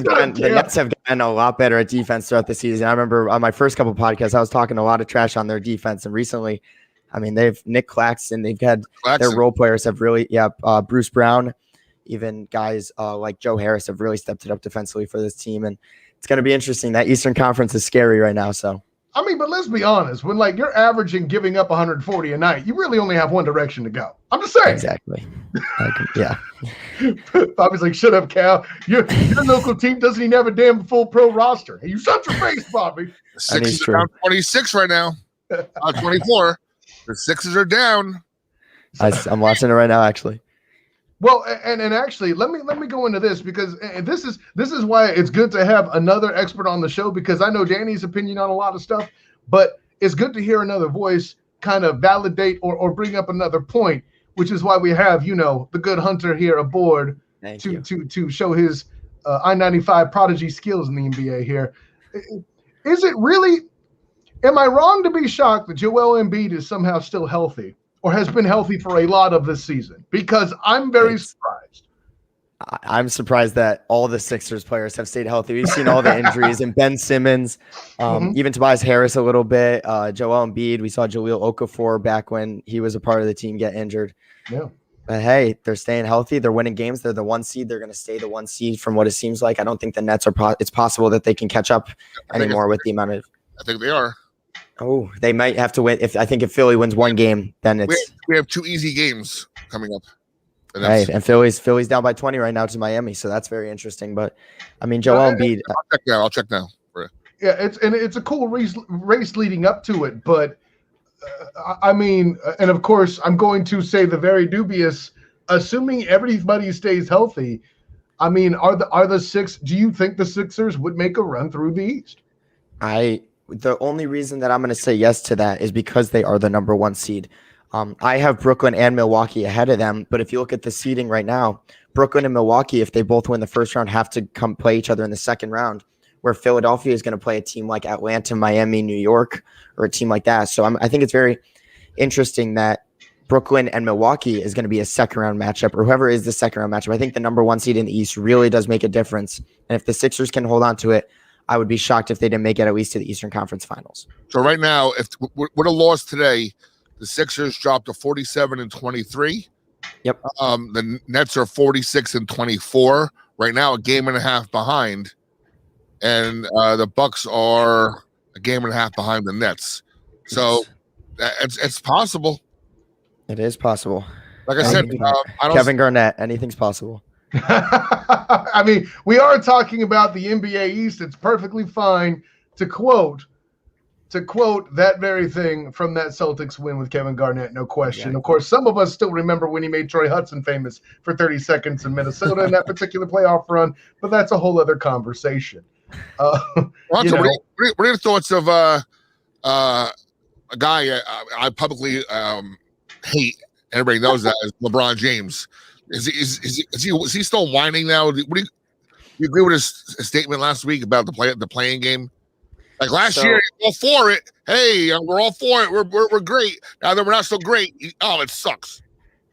have gotten a lot better at defense throughout the season. I remember on my first couple podcasts, I was talking a lot of trash on their defense. And recently, I mean, they've Nick Claxton, they've had their role players have really, Bruce Brown, even guys like Joe Harris have really stepped it up defensively for this team. And it's going to be interesting. That Eastern Conference is scary right now. So, I mean, but let's be honest. When like you're averaging giving up 140 a night, you really only have one direction to go. I'm just saying. Exactly. Yeah. Bobby's like, shut up, Cal. Your local team doesn't even have a damn full pro roster. Hey, you shut your face, Bobby. The Sixers are down 26 right now. 24. The Sixers are down. I'm watching it right now, actually. Well, and actually, let me go into this because this is why it's good to have another expert on the show, because I know Danny's opinion on a lot of stuff, but it's good to hear another voice kind of validate or bring up another point, which is why we have the good Hunter here aboard to show his I-95 prodigy skills in the NBA here. Is it really? Am I wrong to be shocked that Joel Embiid is somehow still healthy? Or has been healthy for a lot of this season? Because I'm very surprised. I'm surprised that all the Sixers players have stayed healthy. We've seen all the injuries, and Ben Simmons, even Tobias Harris a little bit, Joel Embiid. We saw Jahlil Okafor back when he was a part of the team get injured. Yeah. But hey, they're staying healthy. They're winning games. They're the 1 seed. They're going to stay the 1 seed from what it seems like. I don't think the Nets are it's possible that they can catch up anymore with the amount of. I think they are. Oh, they might have to win. If Philly wins one game, then it's we have 2 easy games coming up. Right, and Philly's down by 20 right now to Miami, so that's very interesting. But I mean, Joel Embiid. I'll check now. Yeah, it's a cool race leading up to it, but I mean, and of course, I'm going to say the very dubious, assuming everybody stays healthy. I mean, are the six? Do you think the Sixers would make a run through the East? The only reason that I'm going to say yes to that is because they are the number 1 seed. I have Brooklyn and Milwaukee ahead of them, but if you look at the seeding right now, Brooklyn and Milwaukee, if they both win the first round, have to come play each other in the second round, where Philadelphia is going to play a team like Atlanta, Miami, New York, or a team like that. So I think it's very interesting that Brooklyn and Milwaukee is going to be a second round matchup, or whoever is the second round matchup. I think the number 1 seed in the East really does make a difference. And if the Sixers can hold on to it, I would be shocked if they didn't make it at least to the Eastern Conference Finals. So right now, if with a loss today, the Sixers dropped to 47-23. Yep. The Nets are 46-24 right now, a game and a half behind, and the Bucks are a game and a half behind the Nets. So it's possible. It is possible. Like I said, Kevin Garnett, anything's possible. I mean, we are talking about the NBA East. It's perfectly fine to quote that very thing from that Celtics win with Kevin Garnett, no question. Yeah. Of course, some of us still remember when he made Troy Hudson famous for 30 seconds in Minnesota in that particular playoff run, but that's a whole other conversation. What are your thoughts of a guy I publicly hate? Everybody knows that is LeBron James. Is he still whining now? Do you agree with his statement last week about the playing game? Like last year, all for it. Hey, we're all for it. We're great. Now that we're not so great, it sucks.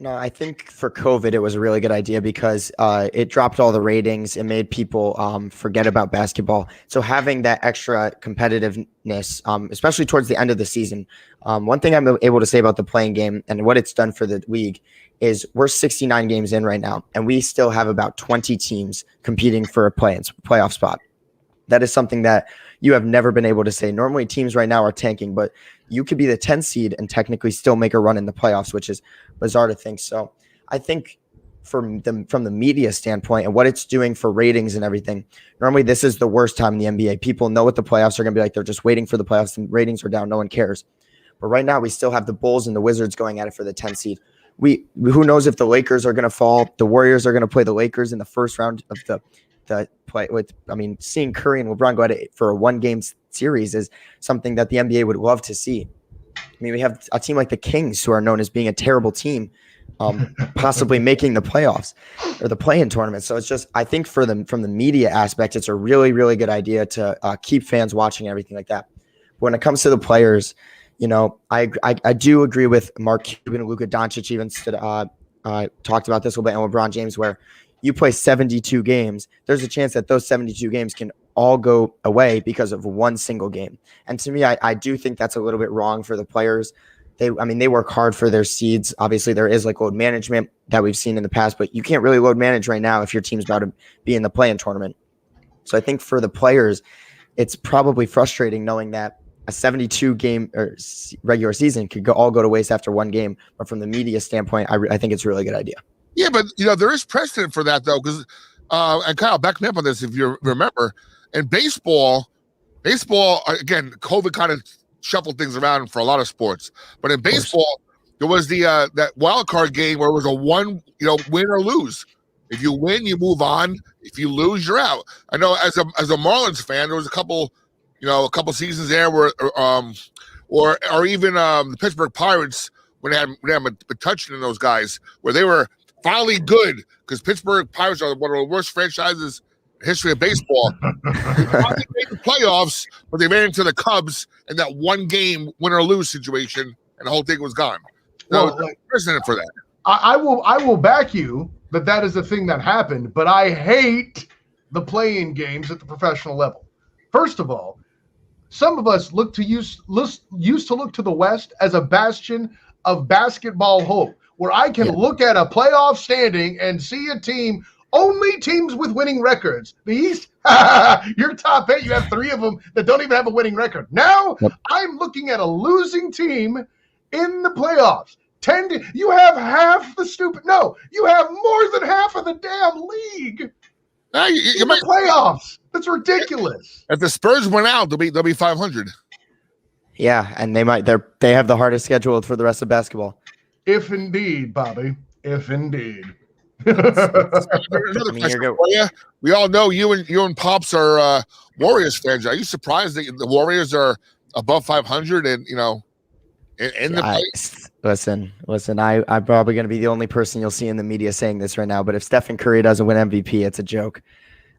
No, I think for COVID, it was a really good idea because it dropped all the ratings. It made people forget about basketball. So having that extra competitiveness, especially towards the end of the season, one thing I'm able to say about the playing game and what it's done for the league is we're 69 games in right now, and we still have about 20 teams competing for a playoff spot. That is something that you have never been able to say. Normally teams right now are tanking, but you could be the 10th seed and technically still make a run in the playoffs, which is bizarre to think. So I think from the media standpoint and what it's doing for ratings and everything, normally this is the worst time in the NBA. People know what the playoffs are going to be like. They're just waiting for the playoffs and ratings are down. No one cares. But right now we still have the Bulls and the Wizards going at it for the 10th seed. Who knows if the Lakers are going to fall? The Warriors are going to play the Lakers in the first round of the play with. I mean, seeing Curry and LeBron go at it for a 1-game series is something that the NBA would love to see. I mean, we have a team like the Kings, who are known as being a terrible team, possibly making the playoffs or the play-in tournament. So it's just, I think from the media aspect, it's a really, really good idea to keep fans watching and everything like that. But when it comes to the players, you know, I do agree with Mark Cuban and Luka Doncic even talked about this a little bit, and LeBron James, where you play 72 games, there's a chance that those 72 games can all go away because of one single game. And to me, I do think that's a little bit wrong for the players. They work hard for their seeds. Obviously, there is like load management that we've seen in the past, but you can't really load manage right now if your team's about to be in the play-in tournament. So I think for the players, it's probably frustrating knowing that a 72-game or regular season could all go to waste after one game. But from the media standpoint, I think it's a really good idea. Yeah, but you know there is precedent for that though, because and Kyle, back me up on this if you remember. In baseball again, COVID kind of shuffled things around for a lot of sports. But in baseball, there was the that wild card game where it was a one, win or lose. If you win, you move on. If you lose, you're out. I know as a Marlins fan, there was a couple seasons there where, or even the Pittsburgh Pirates when they had McTouchin and those guys, where they were finally good, because Pittsburgh Pirates are one of the worst franchises in the history of baseball. They finally made the playoffs, but they ran into the Cubs in that one game win or lose situation, and the whole thing was gone. So there's precedent for that. I will back you that is the thing that happened, but I hate the play-in games at the professional level. First of all, some of us used to look to the West as a bastion of basketball hope, where I can look at a playoff standing and see a team, only teams with winning records. The East, your top 8, you have 3 of them that don't even have a winning record. Now I'm looking at a losing team in the playoffs. You have half the you have more than half of the damn league in the playoffs. That's ridiculous. If the Spurs went out, they'll be 500. Yeah, and they have the hardest schedule for the rest of basketball. If indeed, Bobby. If indeed. We all know you and Pops are Warriors fans. Are you surprised that the Warriors are above 500 and in the place? Listen, I'm probably going to be the only person you'll see in the media saying this right now, but if Stephen Curry doesn't win MVP, it's a joke.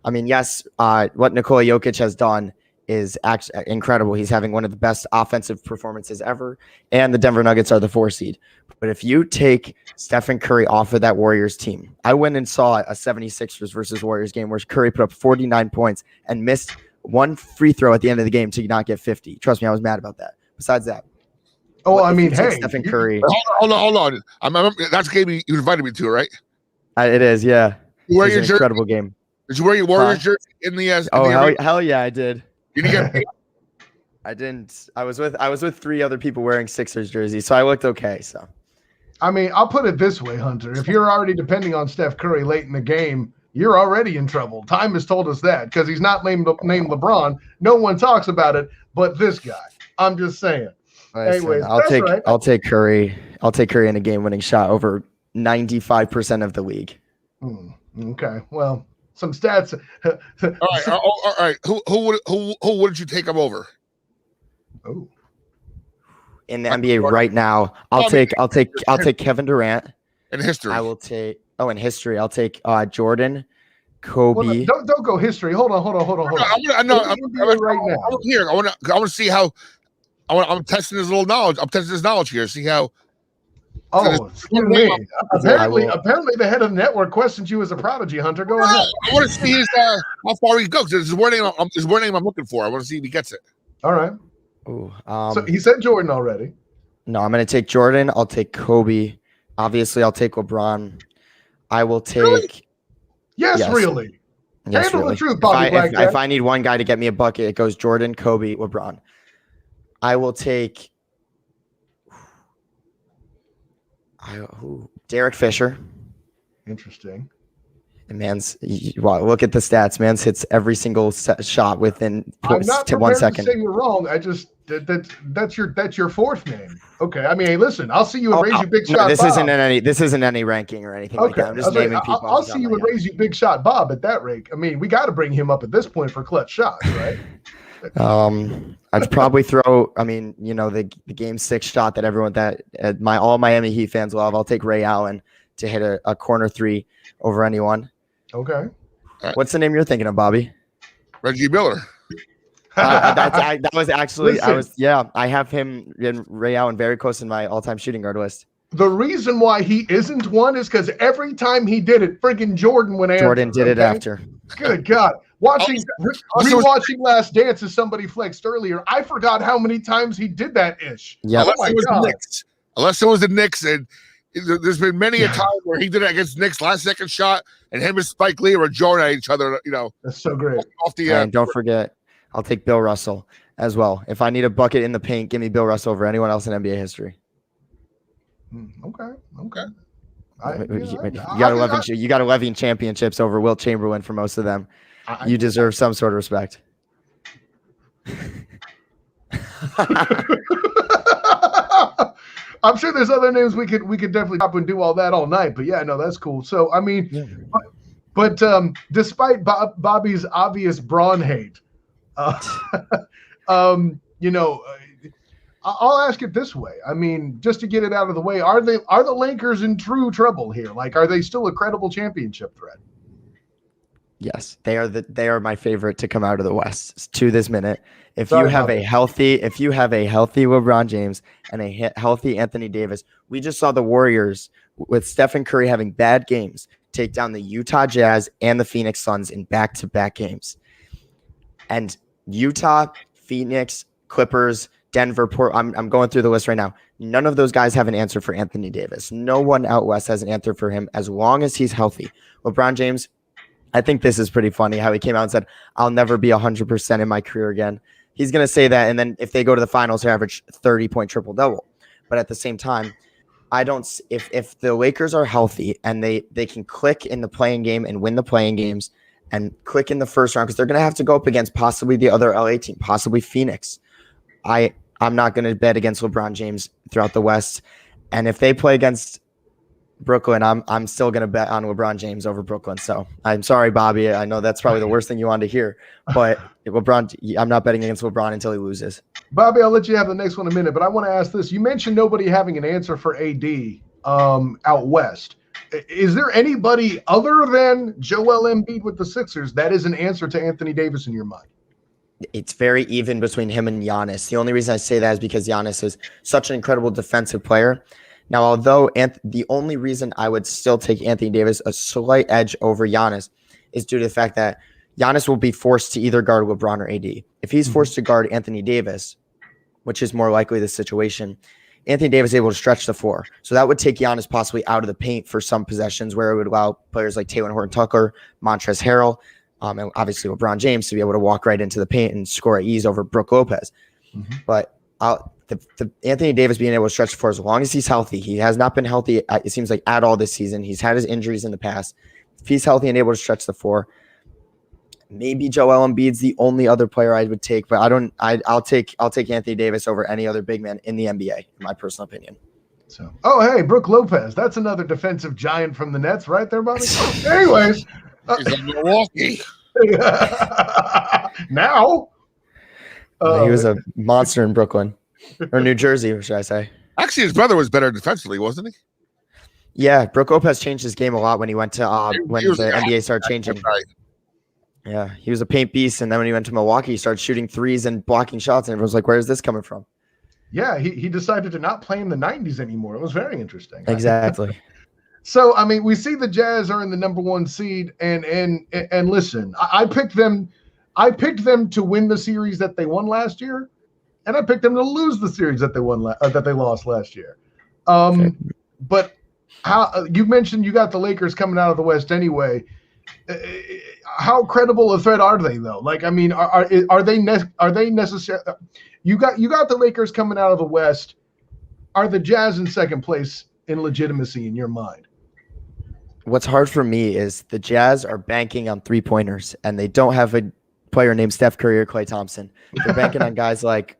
I mean, yes, what Nikola Jokic has done is actually incredible. He's having one of the best offensive performances ever, and the Denver Nuggets are the 4 seed. But if you take Stephen Curry off of that Warriors team, I went and saw a 76ers versus Warriors game where Curry put up 49 points and missed one free throw at the end of the game to not get 50. Trust me, I was mad about that. Besides that. Stephen Curry. Hold on. That's the game you invited me to, right? It is, yeah. You wear your incredible game. Did you wear your Warriors jersey in the? Hell yeah, I did. Did you get paid? I didn't. I was with 3 other people wearing Sixers jerseys, so I looked okay. So, I mean, I'll put it this way, Hunter. If you're already depending on Steph Curry late in the game, you're already in trouble. Time has told us that, because he's not named LeBron. No one talks about it, but this guy. I'm just saying. Anyways, I'll take Curry. I'll take Curry in a game-winning shot over 95% of the league. Okay. Well, some stats. All right. Who would you take him over? Oh. In the NBA right now, I'll take Kevin Durant. In history, I will take. In history, I'll take Jordan, Kobe. Well, don't go history. Hold on. I'm here. I want to see how. I'm testing his knowledge. I'm testing his knowledge here. See how. Oh, excuse me. Apparently, the head of the network questions you as a prodigy, Hunter. Go ahead. I want to see how far he goes. There's one name I'm looking for. I want to see if he gets it. All right. Ooh, so he said Jordan already. No, I'm going to take Jordan. I'll take Kobe. Obviously, I'll take LeBron. I will take. Really? Yes, really. Yes, Handle really. the truth, Bobby Blackjack. If I need one guy to get me a bucket, it goes Jordan, Kobe, LeBron. I will take Derek Fisher. Interesting. And wow, look at the stats. Man's hits every single shot within I'm not 1 prepared second. to say you're wrong. I just that's your fourth name. Okay. I mean, hey, listen, I'll see you and raise you big shot. This Bob. isn't any ranking or anything like that. I'm just naming people. I'll see you and raise you big shot Bob at that rate. I mean, we got to bring him up at this point for clutch shots, right? I'd probably throw. I mean, the game 6 shot that everyone all Miami Heat fans love. I'll take Ray Allen to hit a corner 3 over anyone. Okay. What's the name you're thinking of, Bobby? Reggie Miller. That was actually. Listen, I have him and Ray Allen very close in my all-time shooting guard list. The reason why he isn't one is because every time he did it, friggin' Jordan went after. Jordan did it after. Good God. Rewatching Last Dance, as somebody flexed earlier, I forgot how many times he did that ish. Yeah. Unless it was the Knicks. And there's been many a time where he did it against Knicks last second shot, and him and Spike Lee were joining at each other. That's so great. And don't forget, I'll take Bill Russell as well. If I need a bucket in the paint, give me Bill Russell over anyone else in NBA history. Okay. You got 11 championships over Wilt Chamberlain for most of them. You deserve some sort of respect. I'm sure there's other names we could definitely top and do all that all night. But yeah, no, that's cool. So I mean, but despite Bobby's obvious Braun hate, I'll ask it this way. I mean, just to get it out of the way, are the Lakers in true trouble here? Like, are they still a credible championship threat? Yes, they are my favorite to come out of the West to this minute. If you have a healthy LeBron James and a healthy Anthony Davis, we just saw the Warriors with Stephen Curry having bad games take down the Utah Jazz and the Phoenix Suns in back-to-back games. And Utah, Phoenix, Clippers, Denver, I'm going through the list right now. None of those guys have an answer for Anthony Davis. No one out West has an answer for him as long as he's healthy. LeBron James, I think this is pretty funny how he came out and said, I'll never be 100% in my career again. He's going to say that, and then if they go to the finals, they average 30-point triple-double. But at the same time, if the Lakers are healthy and they can click in the playing game and win the playing games and click in the first round, because they're going to have to go up against possibly the other LA team, possibly Phoenix. I'm not going to bet against LeBron James throughout the West. And if they play against Brooklyn, I'm still going to bet on LeBron James over Brooklyn. So I'm sorry, Bobby. I know that's probably the worst thing you wanted to hear, but I'm not betting against LeBron until he loses. Bobby, I'll let you have the next one in a minute, but I want to ask this. You mentioned nobody having an answer for AD out West. Is there anybody other than Joel Embiid with the Sixers that is an answer to Anthony Davis in your mind? It's very even between him and Giannis. The only reason I say that is because Giannis is such an incredible defensive player. Now, although the only reason I would still take Anthony Davis a slight edge over Giannis is due to the fact that Giannis will be forced to either guard LeBron or AD. If he's forced to guard Anthony Davis, which is more likely the situation, Anthony Davis is able to stretch the floor. So that would take Giannis possibly out of the paint for some possessions where it would allow players like Taylor Horton-Tucker, Montrezl Harrell, and obviously LeBron James to be able to walk right into the paint and score at ease over Brook Lopez. But the Anthony Davis being able to stretch the floor as long as he's healthy. He has not been healthy, it seems like, at all this season. He's had his injuries in the past. If he's healthy and able to stretch the floor, maybe Joel Embiid's the only other player I would take, but I'll take Anthony Davis over any other big man in the NBA, in my personal opinion. So, hey, Brook Lopez, that's another defensive giant from the Nets, right there, Bobby? Anyways, he's in Milwaukee now. He was a monster in Brooklyn or New Jersey, or should I say? Actually, his brother was better defensively, wasn't he? Yeah, Brook Lopez changed his game a lot when he went to when the NBA started changing. Right. Yeah, he was a paint beast, and then when he went to Milwaukee, he started shooting threes and blocking shots, and everyone's like, "Where is this coming from?" Yeah, he decided to not play in the 90s anymore. It was very interesting. Exactly. So, I mean, we see the Jazz are in the number 1 seed, and listen, I picked them to win the series that they won last year, and I picked them to lose the series that they lost last year. But how you mentioned you got the Lakers coming out of the West anyway. how credible a threat are they though? Like, I mean, are they necessary? You got the Lakers coming out of the West. Are the Jazz in second place in legitimacy in your mind? What's hard for me is the Jazz are banking on 3-pointers, and they don't have a player named Steph Curry or Klay Thompson. They're banking on guys like,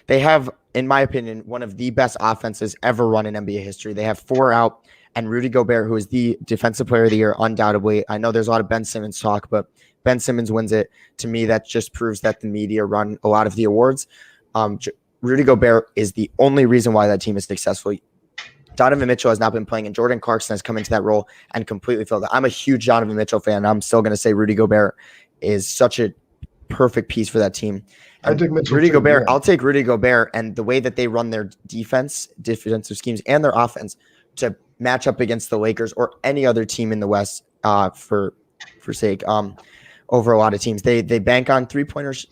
they have, in my opinion, one of the best offenses ever run in NBA history. They have 4 out, and Rudy Gobert, who is the defensive player of the year, undoubtedly. I know there's a lot of Ben Simmons talk, but Ben Simmons wins it. To me, that just proves that the media run a lot of the awards. Rudy Gobert is the only reason why that team is successful. Donovan Mitchell has not been playing, and Jordan Clarkson has come into that role and completely filled it. I'm a huge Donovan Mitchell fan, and I'm still going to say Rudy Gobert is such a perfect piece for that team. And I take Mitchell Rudy too, Gobert. yeah. I'll take Rudy Gobert and the way that they run their defensive schemes and their offense to match up against the Lakers or any other team in the West for sake over a lot of teams. They bank on three pointers,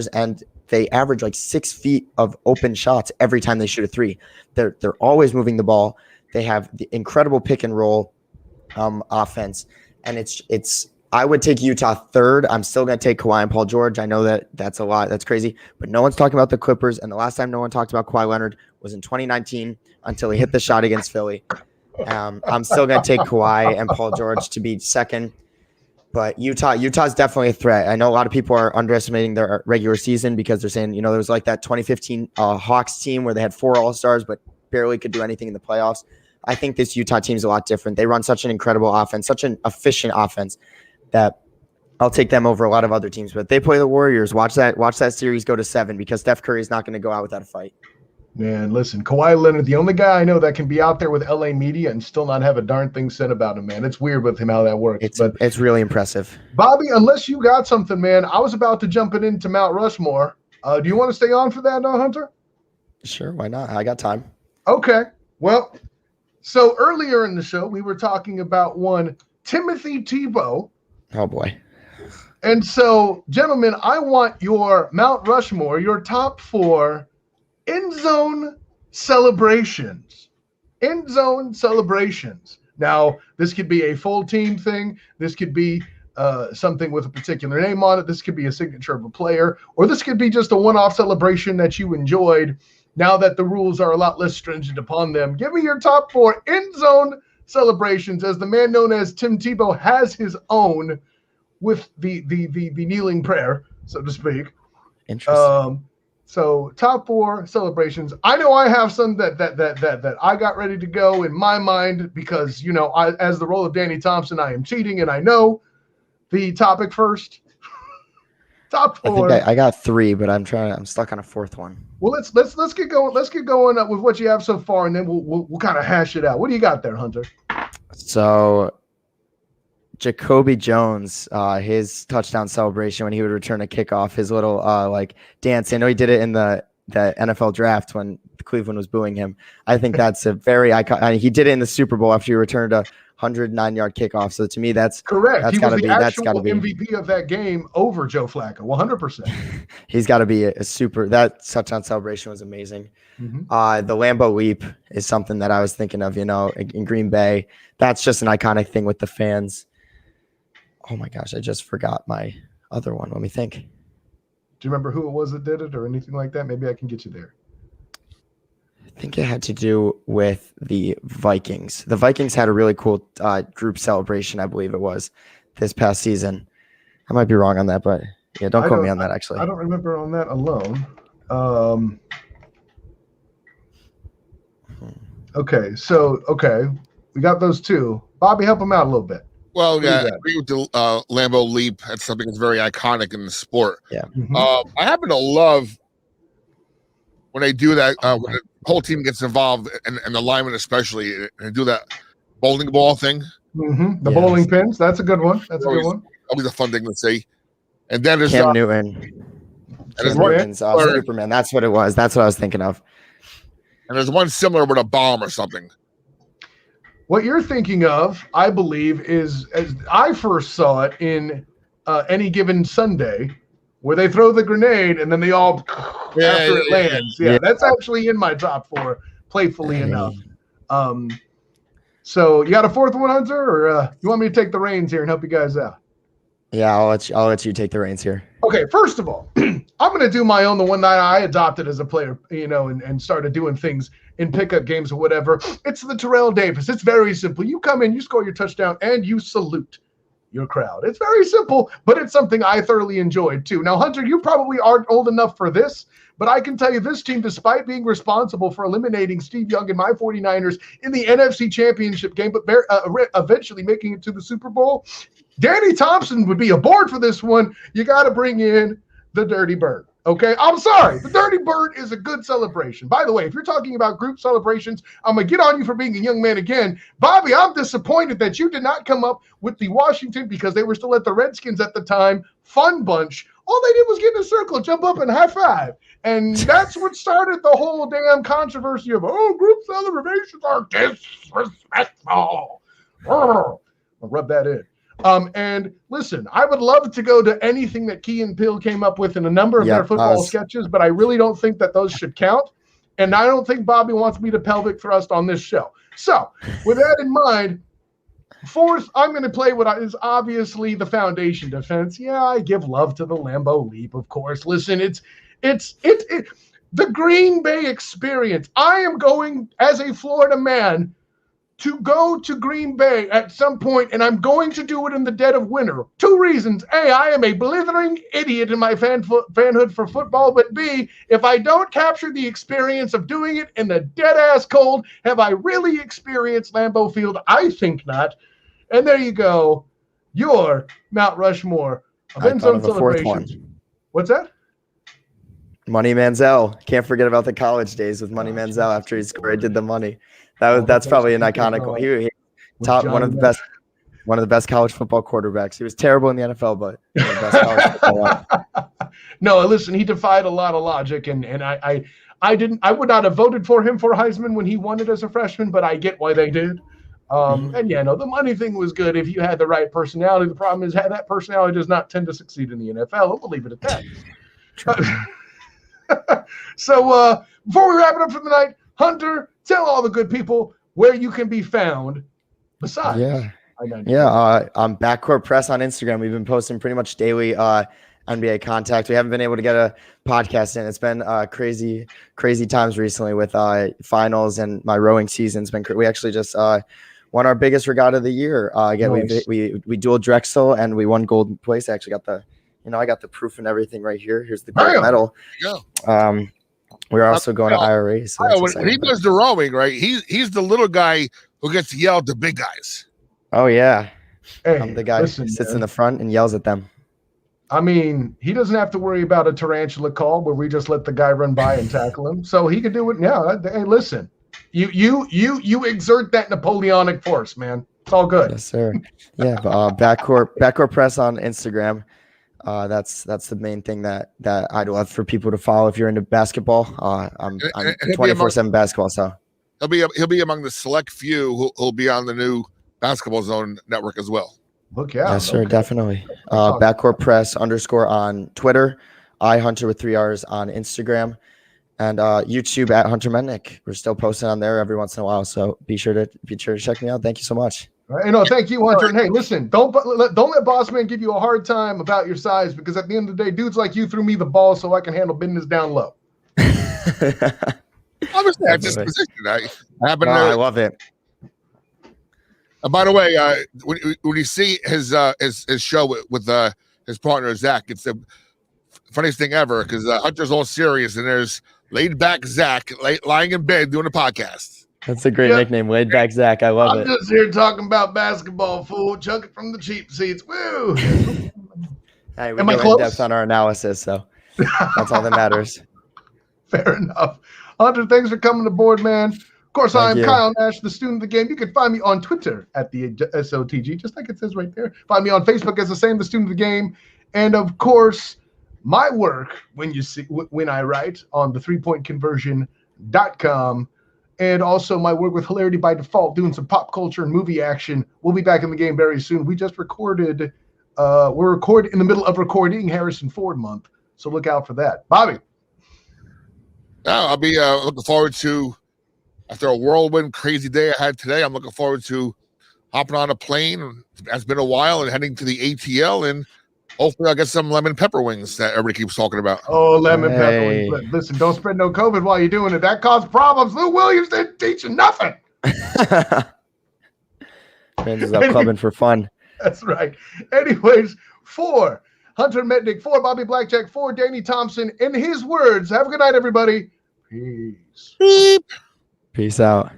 and they average like 6 feet of open shots every time they shoot a three. They're always moving the ball. They have the incredible pick and roll offense, and it's. I would take Utah third. I'm still going to take Kawhi and Paul George. I know that's a lot. That's crazy, but no one's talking about the Clippers. And the last time no one talked about Kawhi Leonard was in 2019 until he hit the shot against Philly. I'm still going to take Kawhi and Paul George to be second. But Utah's definitely a threat. I know a lot of people are underestimating their regular season because they're saying, there was like that 2015 Hawks team where they had 4 All-Stars but barely could do anything in the playoffs. I think this Utah team is a lot different. They run such an incredible offense, such an efficient offense that I'll take them over a lot of other teams. But they play the Warriors. Watch that series go to 7 because Steph Curry is not going to go out without a fight. Man, listen, Kawhi Leonard, the only guy I know that can be out there with LA media and still not have a darn thing said about him, man. It's weird with him how that works. It's really impressive. Bobby, unless you got something, man, I was about to jump it into Mount Rushmore. Do you want to stay on for that, Hunter? Sure, why not? I got time. Okay. Well, so earlier in the show, we were talking about one Timothy Tebow. Oh, boy. And so, gentlemen, I want your Mount Rushmore, your top 4 end zone celebrations. End zone celebrations. Now, this could be a full team thing. This could be something with a particular name on it. This could be a signature of a player. Or this could be just a one-off celebration that you enjoyed now that the rules are a lot less stringent upon them. Give me your top 4 end zone celebrations, as the man known as Tim Tebow has his own with the kneeling prayer, so to speak. Interesting. So top 4 celebrations. I know I have some that I got ready to go in my mind because as the role of Danny Thompson, I am cheating, and I know the topic first. Top 4. I think I got 3, but I'm stuck on a 4th one. Well, let's get going. Let's get going with what you have so far, and then we'll kind of hash it out. What do you got there, Hunter? So, Jacoby Jones, his touchdown celebration when he would return a kickoff, his little dance. I know he did it in the NFL draft when Cleveland was booing him. I think that's a very iconic. He did it in the Super Bowl after he returned a 109-yard kickoff. So to me, that's correct. That's he was the that's actual MVP of that game over Joe Flacco, 100%. He's got to be a super. That touchdown celebration was amazing. Mm-hmm. The Lambeau leap is something that I was thinking of. In Green Bay, that's just an iconic thing with the fans. Oh my gosh, I just forgot my other one. Let me think. Do you remember who it was that did it or anything like that? Maybe I can get you there. I think it had to do with the Vikings. The Vikings had a really cool group celebration, I believe it was, this past season. I might be wrong on that, but yeah, don't quote me on that, actually. I don't remember on that alone. Okay, we got those 2. Bobby, help him out a little bit. Well, yeah, I agree with the Lambeau leap. That's something that's very iconic in the sport. Yeah. Mm-hmm. I happen to love when they do that, when the whole team gets involved, and the linemen especially, and do that bowling ball thing. Mm-hmm. The bowling pins. That's a good one. That's a good one. Always a fun thing to see. And then there's Cam Newton. Cam Newton's Superman. That's what it was. That's what I was thinking of. And there's one similar with a bomb or something. What you're thinking of, I believe, is as I first saw it in Any Given Sunday, where they throw the grenade and then they all after it lands. Yeah, that's actually in my top 4, playfully enough. So you got a fourth one, Hunter, or you want me to take the reins here and help you guys out? Yeah, I'll let you take the reins here. Okay, first of all, I'm going to do my own, the one that I adopted as a player, and started doing things in pickup games or whatever. It's the Terrell Davis. It's very simple. You come in, you score your touchdown, and you salute your crowd. It's very simple, but it's something I thoroughly enjoyed too. Now, Hunter, you probably aren't old enough for this, but I can tell you this team, despite being responsible for eliminating Steve Young and my 49ers in the NFC Championship game, but eventually making it to the Super Bowl, Danny Thompson would be aboard for this one. You got to bring in the Dirty Bird. Okay, I'm sorry. The Dirty Bird is a good celebration. By the way, if you're talking about group celebrations, I'm going to get on you for being a young man again. Bobby, I'm disappointed that you did not come up with the Washington, because they were still at the Redskins at the time, fun bunch. All they did was get in a circle, jump up, and high five. And that's what started the whole damn controversy of, group celebrations are disrespectful. I'll rub that in. And listen, I would love to go to anything that Key and Peele came up with in a number of their football sketches, but I really don't think that those should count. And I don't think Bobby wants me to pelvic thrust on this show. So with that in mind, fourth, I'm going to play what is obviously the foundation defense. Yeah, I give love to the Lambeau Leap, of course. Listen, it's the Green Bay experience. I am going as a Florida man to go to Green Bay at some point, and I'm going to do it in the dead of winter. Two reasons. A, I am a blithering idiot in my fanhood for football, but B, if I don't capture the experience of doing it in the dead-ass cold, have I really experienced Lambeau Field? I think not. And there you go. Your Mount Rushmore of end zone celebrations. What's that? Money Manziel. Can't forget about the college days with Money Manziel after he scored, did the money. That's probably an iconic one. He top one of the best college football quarterbacks. He was terrible in the NFL, but one of the best college football. No, listen, he defied a lot of logic, and I would not have voted for him for Heisman when he won it as a freshman, but I get why they did. And yeah, no, the money thing was good if you had the right personality. The problem is that personality does not tend to succeed in the NFL. And we'll leave it at that. So before we wrap it up for the night, Hunter, tell all the good people where you can be found besides. On Backcourt Press on Instagram. We've been posting pretty much daily NBA contact. We haven't been able to get a podcast in. It's been crazy times recently with finals, and my rowing season's been we actually just won our biggest regatta of the year. Again, nice. we dueled Drexel and we won gold place. I actually got I got the proof and everything right here. Here's the gold medal. We're also going to IRA. So when he does the rowing, right? He's the little guy who gets to yell at the big guys. Oh yeah, I'm the guy who sits in the front and yells at them. I mean, he doesn't have to worry about a tarantula call where we just let the guy run by and tackle him. So he could do it now. Hey, listen, you exert that Napoleonic force, man. It's all good. Yes, sir. Yeah, Backcourt Press on Instagram. That's the main thing that I'd love for people to follow. If you're into basketball, I'm 24/7 basketball. So he'll be among the select few who'll be on the new Basketball Zone network as well. Look out. Yes, sir, definitely. Backcourt Press _ on Twitter, iHunter with 3 R's on Instagram, and YouTube at Hunter Mennick. We're still posting on there every once in a while, so be sure to check me out. Thank you so much. Thank you, Hunter. And hey, listen, don't let Boss Man give you a hard time about your size, because at the end of the day, dudes like you threw me the ball so I can handle business down low. Obviously, I just positioned. I love it. By the way, when you see his show with his partner Zach, it's the funniest thing ever, because Hunter's all serious and there's laid back Zach lying in bed doing a podcast. That's a great nickname, laid back Zach. I love it. I'm just here talking about basketball, fool. Chuck it from the cheap seats. Woo! Hey, we go in depth on our analysis, so that's all that matters. Fair enough. Hunter, thanks for coming aboard, man. Of course, I'm Kyle Nash, the student of the game. You can find me on Twitter at the SOTG, just like it says right there. Find me on Facebook as the same, the student of the game. And of course, my work when I write on the 3pointconversion.com, and also my work with Hilarity by Default, doing some pop culture and movie action. We'll be back in the game very soon. We just recorded, we're recording in the middle of recording Harrison Ford month, so look out for that. Bobby. I'll be looking forward to after a whirlwind crazy day I had today, I'm looking forward to hopping on a plane. It's been a while and heading to the ATL, and hopefully I'll get some lemon pepper wings that everybody keeps talking about. Oh, lemon pepper Hey. wings. Listen, don't spread no COVID while you're doing it. That caused problems. Lou Williams didn't teach you nothing. Fans is out clubbing for fun. That's right. Anyways, for Hunter Metnick, for Bobby Blackjack, for Danny Thompson, in his words, have a good night, everybody. Peace. Peace out.